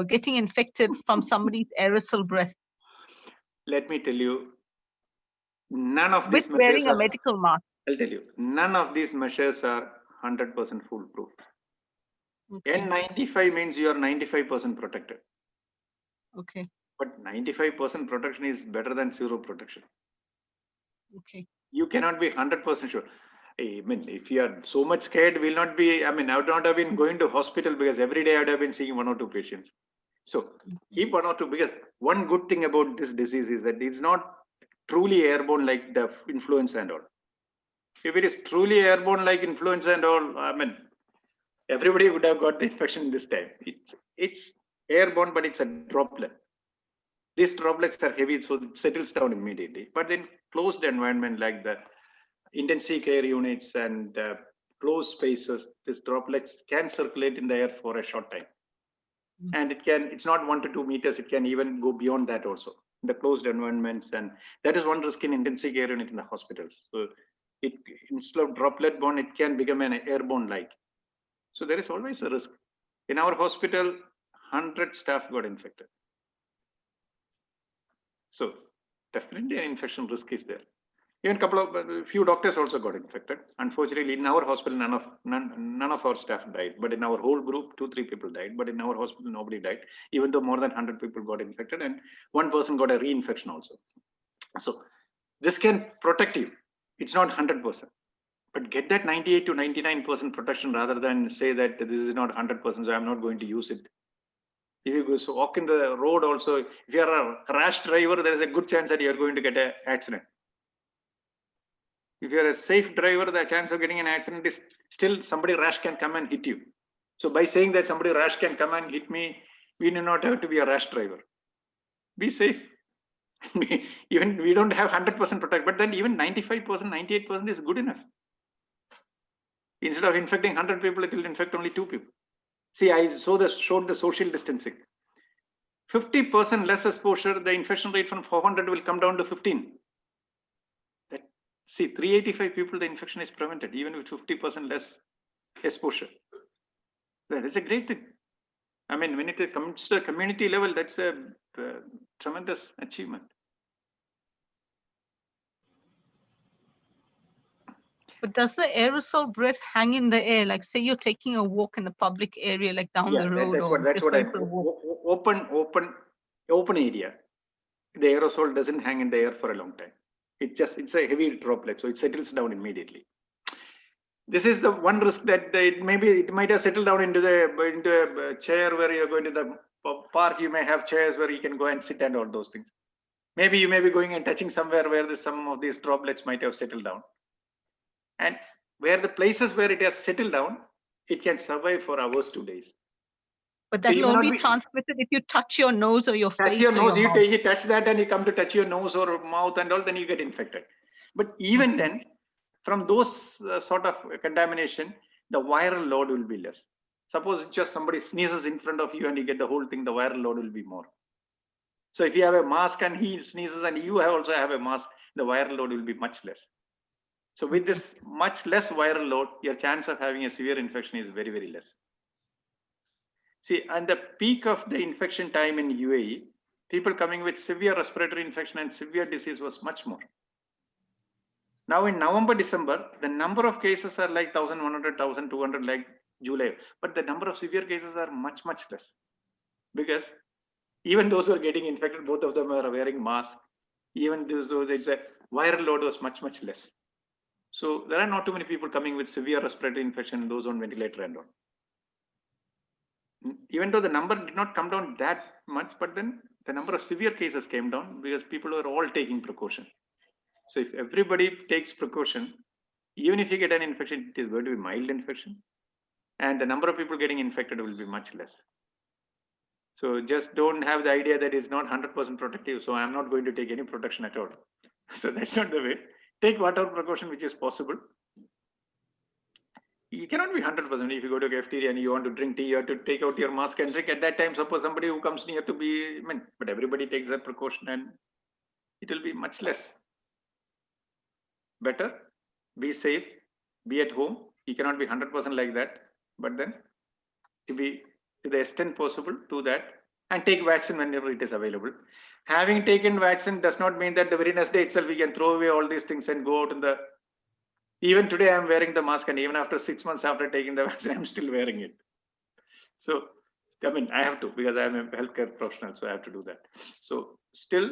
getting infected from somebody's aerosol breath? Let me tell you, none of these measures wearing a medical mask. I'll tell you, none of these measures are 100% foolproof. Okay. N95 means you are 95% protected. Okay. But 95% protection is better than zero protection. Okay. You cannot be 100% sure. I mean, if you are so much scared, will not be. I mean, I would not have been going to hospital because every day I would have been seeing 1 or 2 patients. So keep 1 or 2, because one good thing about this disease is that it's not truly airborne like the influenza and all. If it is truly airborne like influenza and all, I mean, everybody would have got the infection this time. It's airborne, but it's a droplet. These droplets are heavy, so it settles down immediately. But in closed environment like the intensive care units and closed spaces, these droplets can circulate in the air for a short time. And it's not 1 to 2 meters, it can even go beyond that also in the closed environments. And that is one risk in intensive care unit in the hospitals. So instead of droplet borne, it can become an airborne like. So there is always a risk. In our hospital, 100 staff got infected. So definitely an infection risk is there. Even few doctors also got infected. Unfortunately, in our hospital, none of our staff died. But in our whole group, 2-3 people died. But in our hospital, nobody died, even though more than 100 people got infected, and one person got a reinfection also. So this can protect you. It's not 100%, but get that 98 to 99% protection rather than say that this is not 100%, so I'm not going to use it. If you go walk in the road also, if you are a rash driver, there is a good chance that you are going to get an accident. If you are a safe driver, the chance of getting an accident is still somebody rash can come and hit you. So by saying that somebody rash can come and hit me, we do not have to be a rash driver. Be safe. Even we don't have 100% protect, but then even 95%, 98% is good enough. Instead of infecting 100 people, it will infect only 2 people. See, I showed the social distancing. 50% less exposure, the infection rate from 400 will come down to 15. See, 385 people, the infection is prevented, even with 50% less exposure. That is a great thing. I mean, when it comes to the community level, that's a tremendous achievement. But does the aerosol breath hang in the air? Like, say you're taking a walk in a public area, like down the road, that's what I open area. The aerosol doesn't hang in the air for a long time. It's a heavy droplet, so it settles down immediately. This is the one risk that it might have settled down into a chair where you're going to the park. You may have chairs where you can go and sit and all those things. Maybe you may be going and touching somewhere where some of these droplets might have settled down. And where the places where it has settled down, it can survive for hours, 2 days. But that will only be transmitted if you touch your nose or your face. Touch your nose, you touch that and you come to touch your nose or mouth and all, then you get infected. But even then, from those sort of contamination, the viral load will be less. Suppose just somebody sneezes in front of you and you get the whole thing, the viral load will be more. So if you have a mask and he sneezes and you also have a mask, the viral load will be much less. So with this much less viral load, your chance of having a severe infection is very, very less. See, and the peak of the infection time in UAE, people coming with severe respiratory infection and severe disease was much more. Now in November, December, the number of cases are like 1,100, 1,200 like July, but the number of severe cases are much, much less. Because even those who are getting infected, both of them are wearing masks. Even those it's a viral load was much, much less. So there are not too many people coming with severe respiratory infection, those on ventilator and all. Even though the number did not come down that much, but then the number of severe cases came down because people were all taking precaution. So if everybody takes precaution, even if you get an infection, it is going to be mild infection. And the number of people getting infected will be much less. So just don't have the idea that it's not 100% protective. So I'm not going to take any protection at all. So that's not the way. Take whatever precaution which is possible. You cannot be 100%. If you go to a cafeteria and you want to drink tea, you have to take out your mask and drink. At that time, suppose somebody who comes near to be, but everybody takes that precaution and it will be much less. Better, be safe, be at home. You cannot be 100% like that, but then to the extent possible, do that and take vaccine whenever it is available. Having taken vaccine does not mean that the very next day itself we can throw away all these things and go out in the. Even today, I'm wearing the mask, and even after 6 months after taking the vaccine, I'm still wearing it. So, I mean, I have to because I'm a healthcare professional, so I have to do that. So, still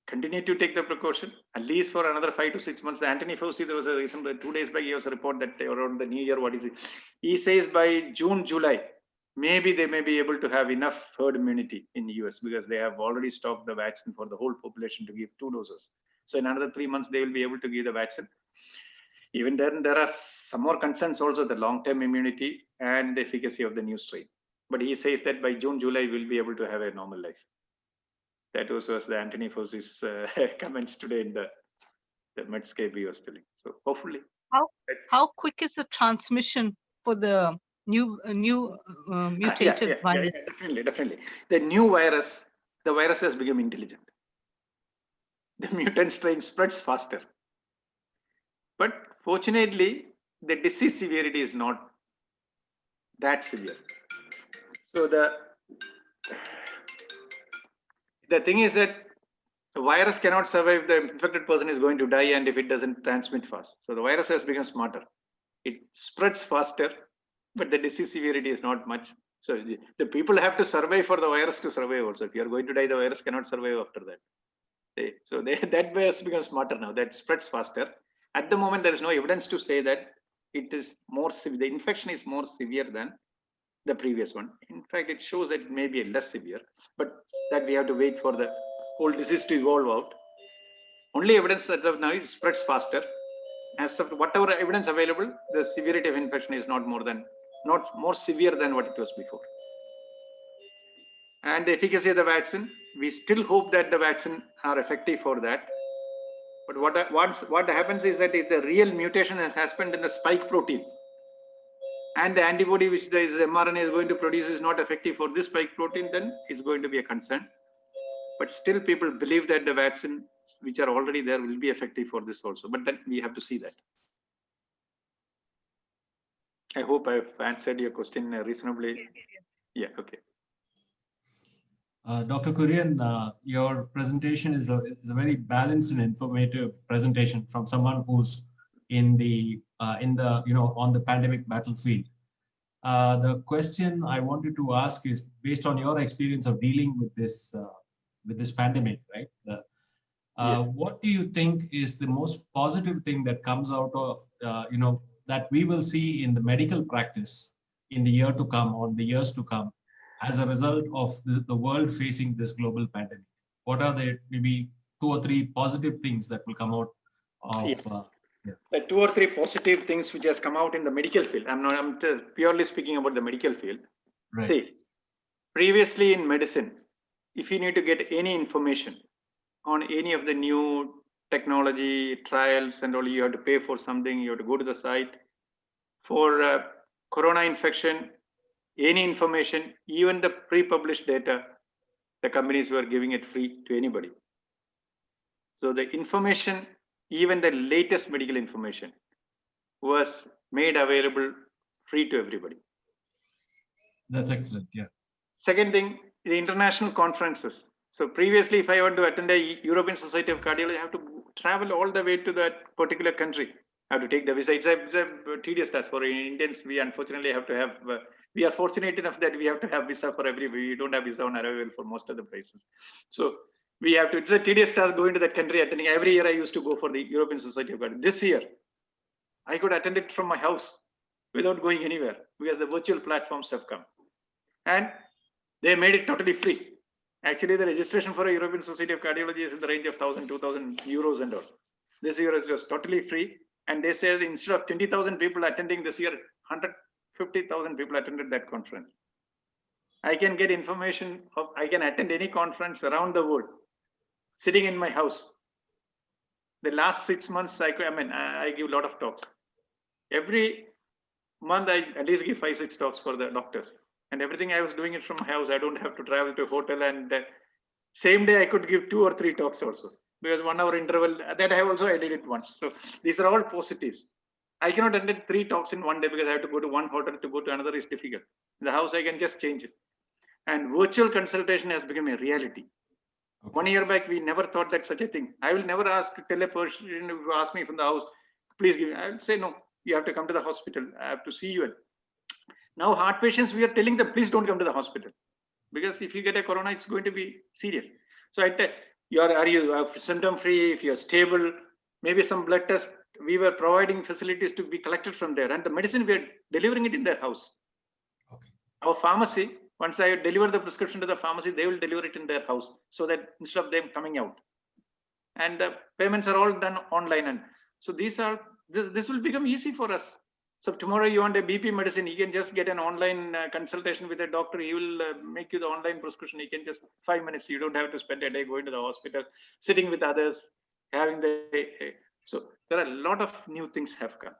continue to take the precaution at least for another 5 to 6 months. Anthony Fauci, there was a recent 2 days back, he was a report that around the new year, what is it? He says by June, July, maybe they may be able to have enough herd immunity in the US because they have already stocked the vaccine for the whole population to give 2 doses. So in another 3 months, they will be able to give the vaccine. Even then, there are some more concerns also, the long-term immunity and the efficacy of the new strain. But he says that by June, July, we'll be able to have a normal life. That was the Anthony Fauci's comments today in the Medscape he was telling. So hopefully. How quick is the transmission for the new mutated virus? Definitely. The new virus, the virus has become intelligent. The mutant strain spreads faster. But fortunately, the disease severity is not that severe. So the thing is that the virus cannot survive. The infected person is going to die, and if it doesn't transmit fast. So the virus has become smarter. It spreads faster, but the disease severity is not much. So the people have to survive for the virus to survive also. If you are going to die, the virus cannot survive after that. That virus becomes smarter now. That spreads faster. At the moment, there is no evidence to say that it is more severe. The infection is more severe than the previous one. In fact, it shows that it may be less severe, but that we have to wait for the whole disease to evolve out. Only evidence that now it spreads faster. As of whatever evidence available, the severity of infection is not more severe than what it was before. And the efficacy of the vaccine, we still hope that the vaccine are effective for that. But what happens is that if the real mutation has happened in the spike protein, and the antibody which the mRNA is going to produce is not effective for this spike protein, then it's going to be a concern. But still people believe that the vaccine which are already there will be effective for this also. But then we have to see that. I hope I've answered your question reasonably. Yeah, okay. Dr. Kurian, your presentation is a very balanced and informative presentation from someone who's on the pandemic battlefield. The question I wanted to ask is based on your experience of dealing with this pandemic, right? Yes. What do you think is the most positive thing that comes out of that we will see in the medical practice in the year to come or the years to come as a result of the world facing this global pandemic? What are the maybe 2 or 3 positive things that will come out of? The 2 or 3 positive things which has come out in the medical field. I'm purely speaking about the medical field. Right. See, previously in medicine, if you need to get any information on any of the new technology trials and all, you have to pay for something, you have to go to the site. For corona infection, any information, even the pre-published data, the companies were giving it free to anybody. So the information, even the latest medical information, was made available free to everybody. That's excellent, yeah. Second thing, the international conferences. So previously, if I want to attend a European Society of Cardiology, I have to travel all the way to that particular country. I have to take the visa. It's a tedious task for Indians. We unfortunately have to have, we are fortunate enough that we have to have visa for everybody. We don't have visa on arrival for most of the places. So we have to, it's a tedious task going to that country, attending. Every year I used to go for the European Society of Cardiology. This year, I could attend it from my house without going anywhere because the virtual platforms have come. And they made it totally free. Actually, the registration for a European Society of Cardiology is in the range of 1,000, 2,000 euros and all. This year is just totally free. And they say instead of 20,000 people attending this year, 150,000 people attended that conference. I can get information of, I can attend any conference around the world, sitting in my house. The last 6 months, I give a lot of talks. Every month, I at least give 5-6 talks for the doctors. And everything I was doing it from my house. I don't have to travel to a hotel. And same day, I could give 2 or 3 talks also. Because 1 hour interval, that I did it once. So these are all positives. I cannot attend 3 talks in one day because I have to go to one hotel to go to another is difficult. In the house, I can just change it. And virtual consultation has become a reality. Okay. 1 year back, we never thought that such a thing. I will never tell a person who ask me from the house, please give me. I will say, no, you have to come to the hospital. I have to see you. Now, heart patients, we are telling them, please don't come to the hospital. Because if you get a corona, it's going to be serious. So I tell you, are you symptom free? If you're stable, maybe some blood test, we were providing facilities to be collected from there. And the medicine, we are delivering it in their house. Okay. Our pharmacy, once I deliver the prescription to the pharmacy, they will deliver it in their house. So that instead of them coming out. And the payments are all done online. And so this will become easy for us. So tomorrow you want a BP medicine, you can just get an online consultation with a doctor. He will make you the online prescription. You can just 5 minutes. You don't have to spend a day going to the hospital, sitting with others, having the. So there are a lot of new things have come,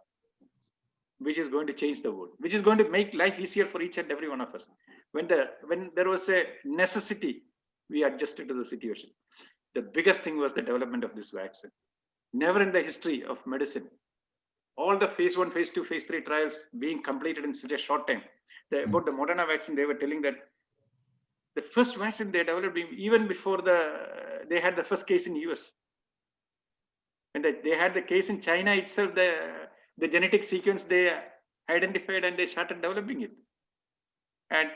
which is going to change the world, which is going to make life easier for each and every one of us. When there was a necessity, we adjusted to the situation. The biggest thing was the development of this vaccine. Never in the history of medicine, all the phase 1, phase 2, phase 3 trials being completed in such a short time. About the Moderna vaccine, they were telling that the first vaccine they developed even before they had the first case in US. And they had the case in China itself, the genetic sequence they identified and they started developing it. And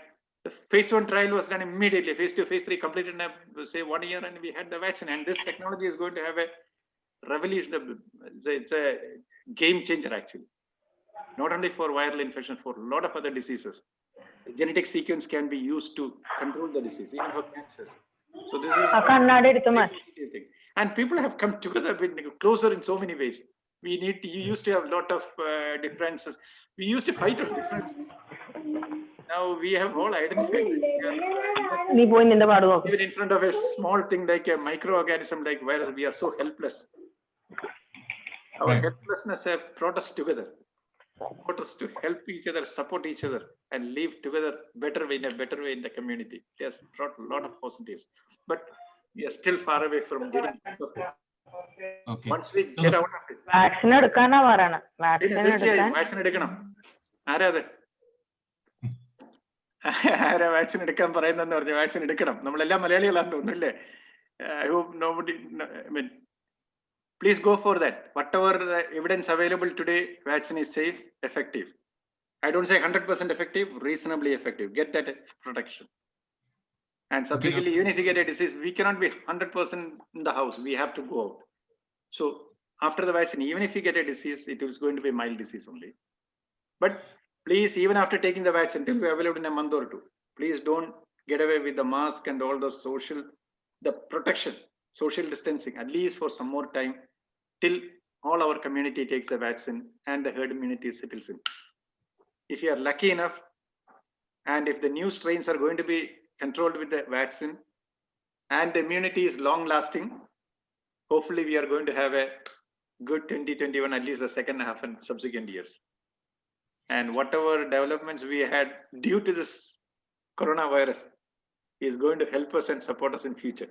the phase 1 trial was done immediately. Phase 2, phase 3 completed in say 1 year, and we had the vaccine. And this technology is going to have a revolution. It's a game changer actually. Not only for viral infection, for a lot of other diseases. The genetic sequence can be used to control the disease, even for cancers. So this is a positive thing. And people have come together closer in so many ways. You used to have a lot of differences. We used to fight on differences. Now we have all identified. Even in front of a small thing like a microorganism like virus, we are so helpless. Our helplessness have brought us together. Brought us to help each other, support each other, and live together in a better way in the community. It has brought a lot of positives. But we are still far away from getting out of it. Okay. Once we get out of it. Vaccine എടുക്കണം. ആരാ അത്? ആരാ vaccine എടുക്കാൻ പറയുന്നെന്ന് പറഞ്ഞു? Vaccine എടുക്കണം. നമ്മളെല്ലാം മലയാളികളാണെന്ന് തോന്നുന്നില്ലേ? I hope nobody, I mean, please go for that. Whatever the evidence available today, vaccine is safe, effective. I don't say 100% effective, reasonably effective. Get that protection. And subsequently, even if you get a disease, we cannot be 100% in the house. We have to go out. So after the vaccine, even if you get a disease, it is going to be a mild disease only. But please, even after taking the vaccine, till we available in a month or two, please don't get away with the mask and all the the protection, social distancing, at least for some more time, till all our community takes the vaccine and the herd immunity settles in. If you are lucky enough, and if the new strains are going to be controlled with the vaccine, and the immunity is long lasting, hopefully we are going to have a good 2021, at least the second half and subsequent years. And whatever developments we had due to this coronavirus is going to help us and support us in future.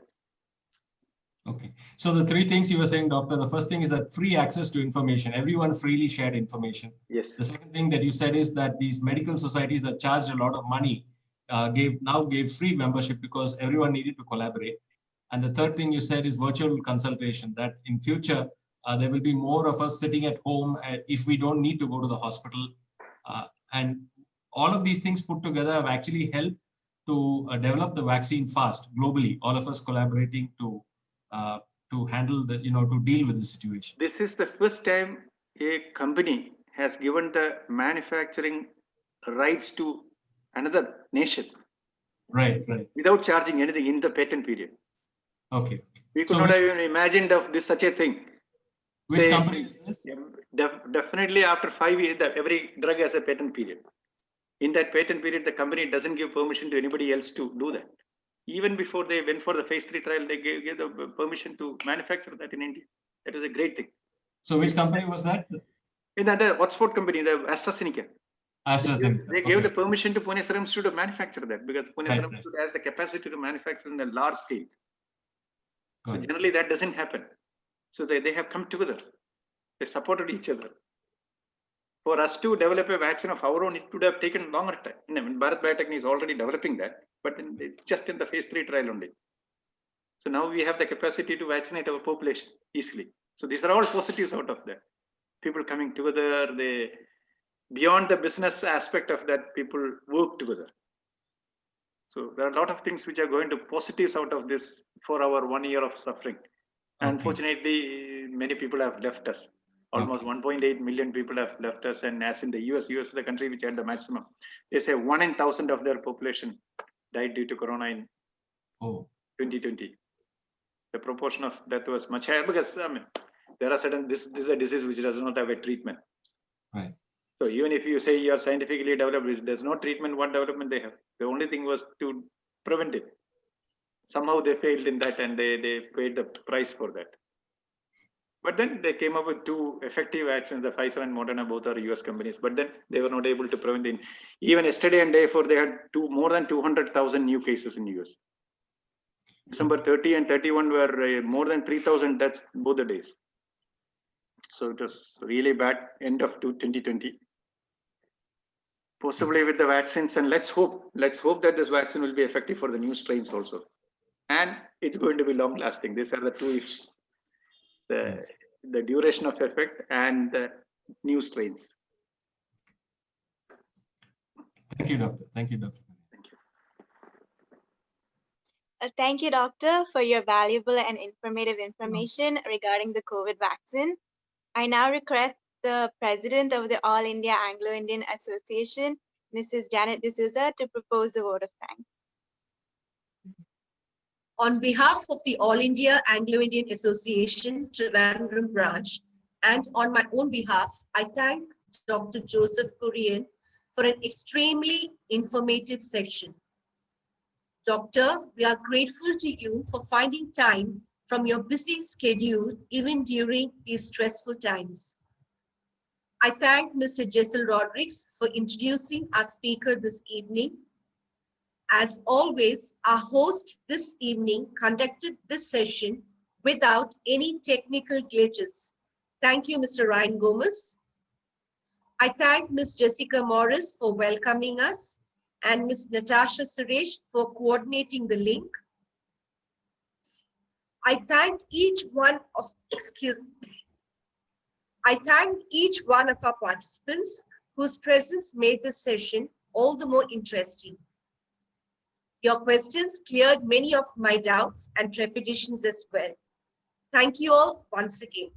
Okay. So the three things you were saying, Doctor, the first thing is that free access to information. Everyone freely shared information. Yes. The second thing that you said is that these medical societies that charged a lot of money gave free membership because everyone needed to collaborate. And the third thing you said is virtual consultation, that in future, there will be more of us sitting at home if we don't need to go to the hospital. And all of these things put together have actually helped to develop the vaccine fast globally, all of us collaborating to handle the, to deal with the situation. This is the first time a company has given the manufacturing rights to another nation. Right. Without charging anything in the patent period. Okay. We could not have even imagined of this such a thing. Which company is this? Definitely after 5 years, every drug has a patent period. In that patent period, the company doesn't give permission to anybody else to do that. Even before they went for the phase 3 trial, they gave the permission to manufacture that in India. That was a great thing. So which company was that? In the Oxford company, the AstraZeneca. They gave the permission to Pune Serum Institute to manufacture that because Pune Serum Institute has the capacity to manufacture in a large scale. So generally that doesn't happen. So they have come together. They supported each other. For us to develop a vaccine of our own, it would have taken longer time. I mean, Bharat Biotech is already developing that, but it's just in the phase 3 trial only. So now we have the capacity to vaccinate our population easily. So these are all positives out of that. People coming together, beyond the business aspect of that, people work together. So there are a lot of things which are going to positives out of this for our 1 year of suffering. Okay. Unfortunately, many people have left us. Almost 1.8 million people have left us. And as in the US is the country which had the maximum. They say 1 in 1,000 of their population died due to corona in 2020. The proportion of death was much higher because there are certain, this is a disease which does not have a treatment. Right. So even if you say you are scientifically developed, there's no treatment. What development they have? The only thing was to prevent it. Somehow they failed in that, and they paid the price for that. But then they came up with two effective vaccines, the Pfizer and Moderna, both are US companies, but then they were not able to prevent it. Even yesterday and day before, they had more than 200,000 new cases in US. December 30 and 31 were more than 3,000 deaths both the days. So it was really bad end of 2020. Possibly with the vaccines, and let's hope that this vaccine will be effective for the new strains also. And it's going to be long lasting. These are the two ifs. The duration of effect and the new strains. Thank you, Doctor. Thank you, Doctor. Thank you. Thank you, Doctor, for your valuable and informative information regarding the COVID vaccine. I now request the President of the All India Anglo-Indian Association, Mrs. Janet D'Souza, to propose the vote of thanks. On behalf of the All India Anglo-Indian Association, Trivandrum branch, and on my own behalf, I thank Dr. Joseph Kurian for an extremely informative session. Doctor, we are grateful to you for finding time from your busy schedule, even during these stressful times. I thank Mr. Jessel Rodrigues for introducing our speaker this evening. As always, our host this evening conducted this session without any technical glitches. Thank you, Mr. Ryan Gomez. I thank Ms. Jessica Morris for welcoming us and Ms. Natasha Suresh for coordinating the link. I thank each one of our participants whose presence made this session all the more interesting. Your questions cleared many of my doubts and trepidations as well. Thank you all once again.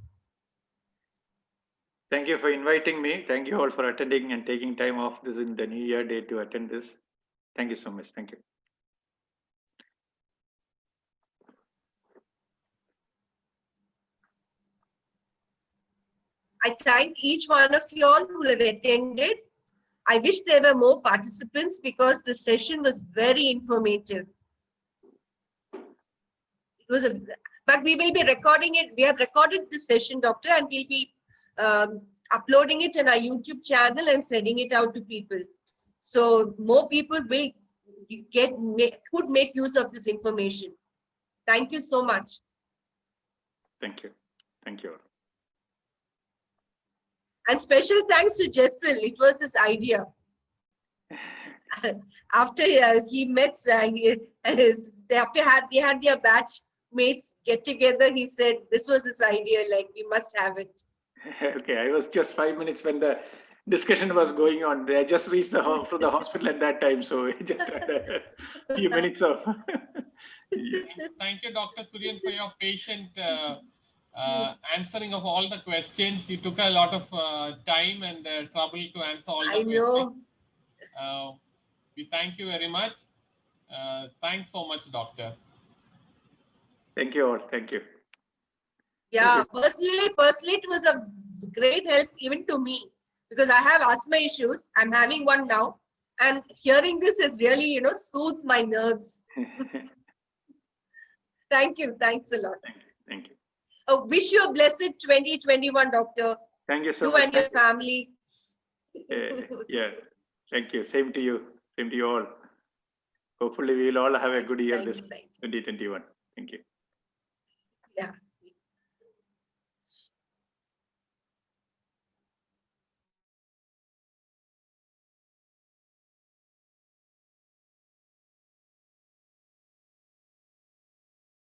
Thank you for inviting me. Thank you all for attending and taking time off this in the New Year day to attend this. Thank you so much. Thank you. I thank each one of you all who have attended. I wish there were more participants because the session was very informative. It was but we will be recording it. We have recorded this session, Doctor, and we'll be uploading it on our YouTube channel and sending it out to people. So more people will could make use of this information. Thank you so much. Thank you. Thank you. And special thanks to Jessel. It was his idea. After he met, they had their batch mates get together, he said this was his idea, like we must have it. Okay, I was just 5 minutes when the discussion was going on. I just reached from the hospital at that time, so I just had a few minutes of. Thank you, Dr. Kurian, for your patient answering of all the questions. You took a lot of time and trouble to answer all the questions. We thank you very much. Thanks so much, Doctor. Thank you all. Thank you. Yeah, personally, it was a great help even to me because I have asthma issues. I'm having one now, and hearing this has really, soothed my nerves. Thank you. Thanks a lot. Thank you. Wish you a blessed 2021, Doctor. Thank you so much. You and your family. Yeah. Thank you. Same to you. Same to you all. Hopefully, we will all have a good year this 2021. Thank you. Yeah.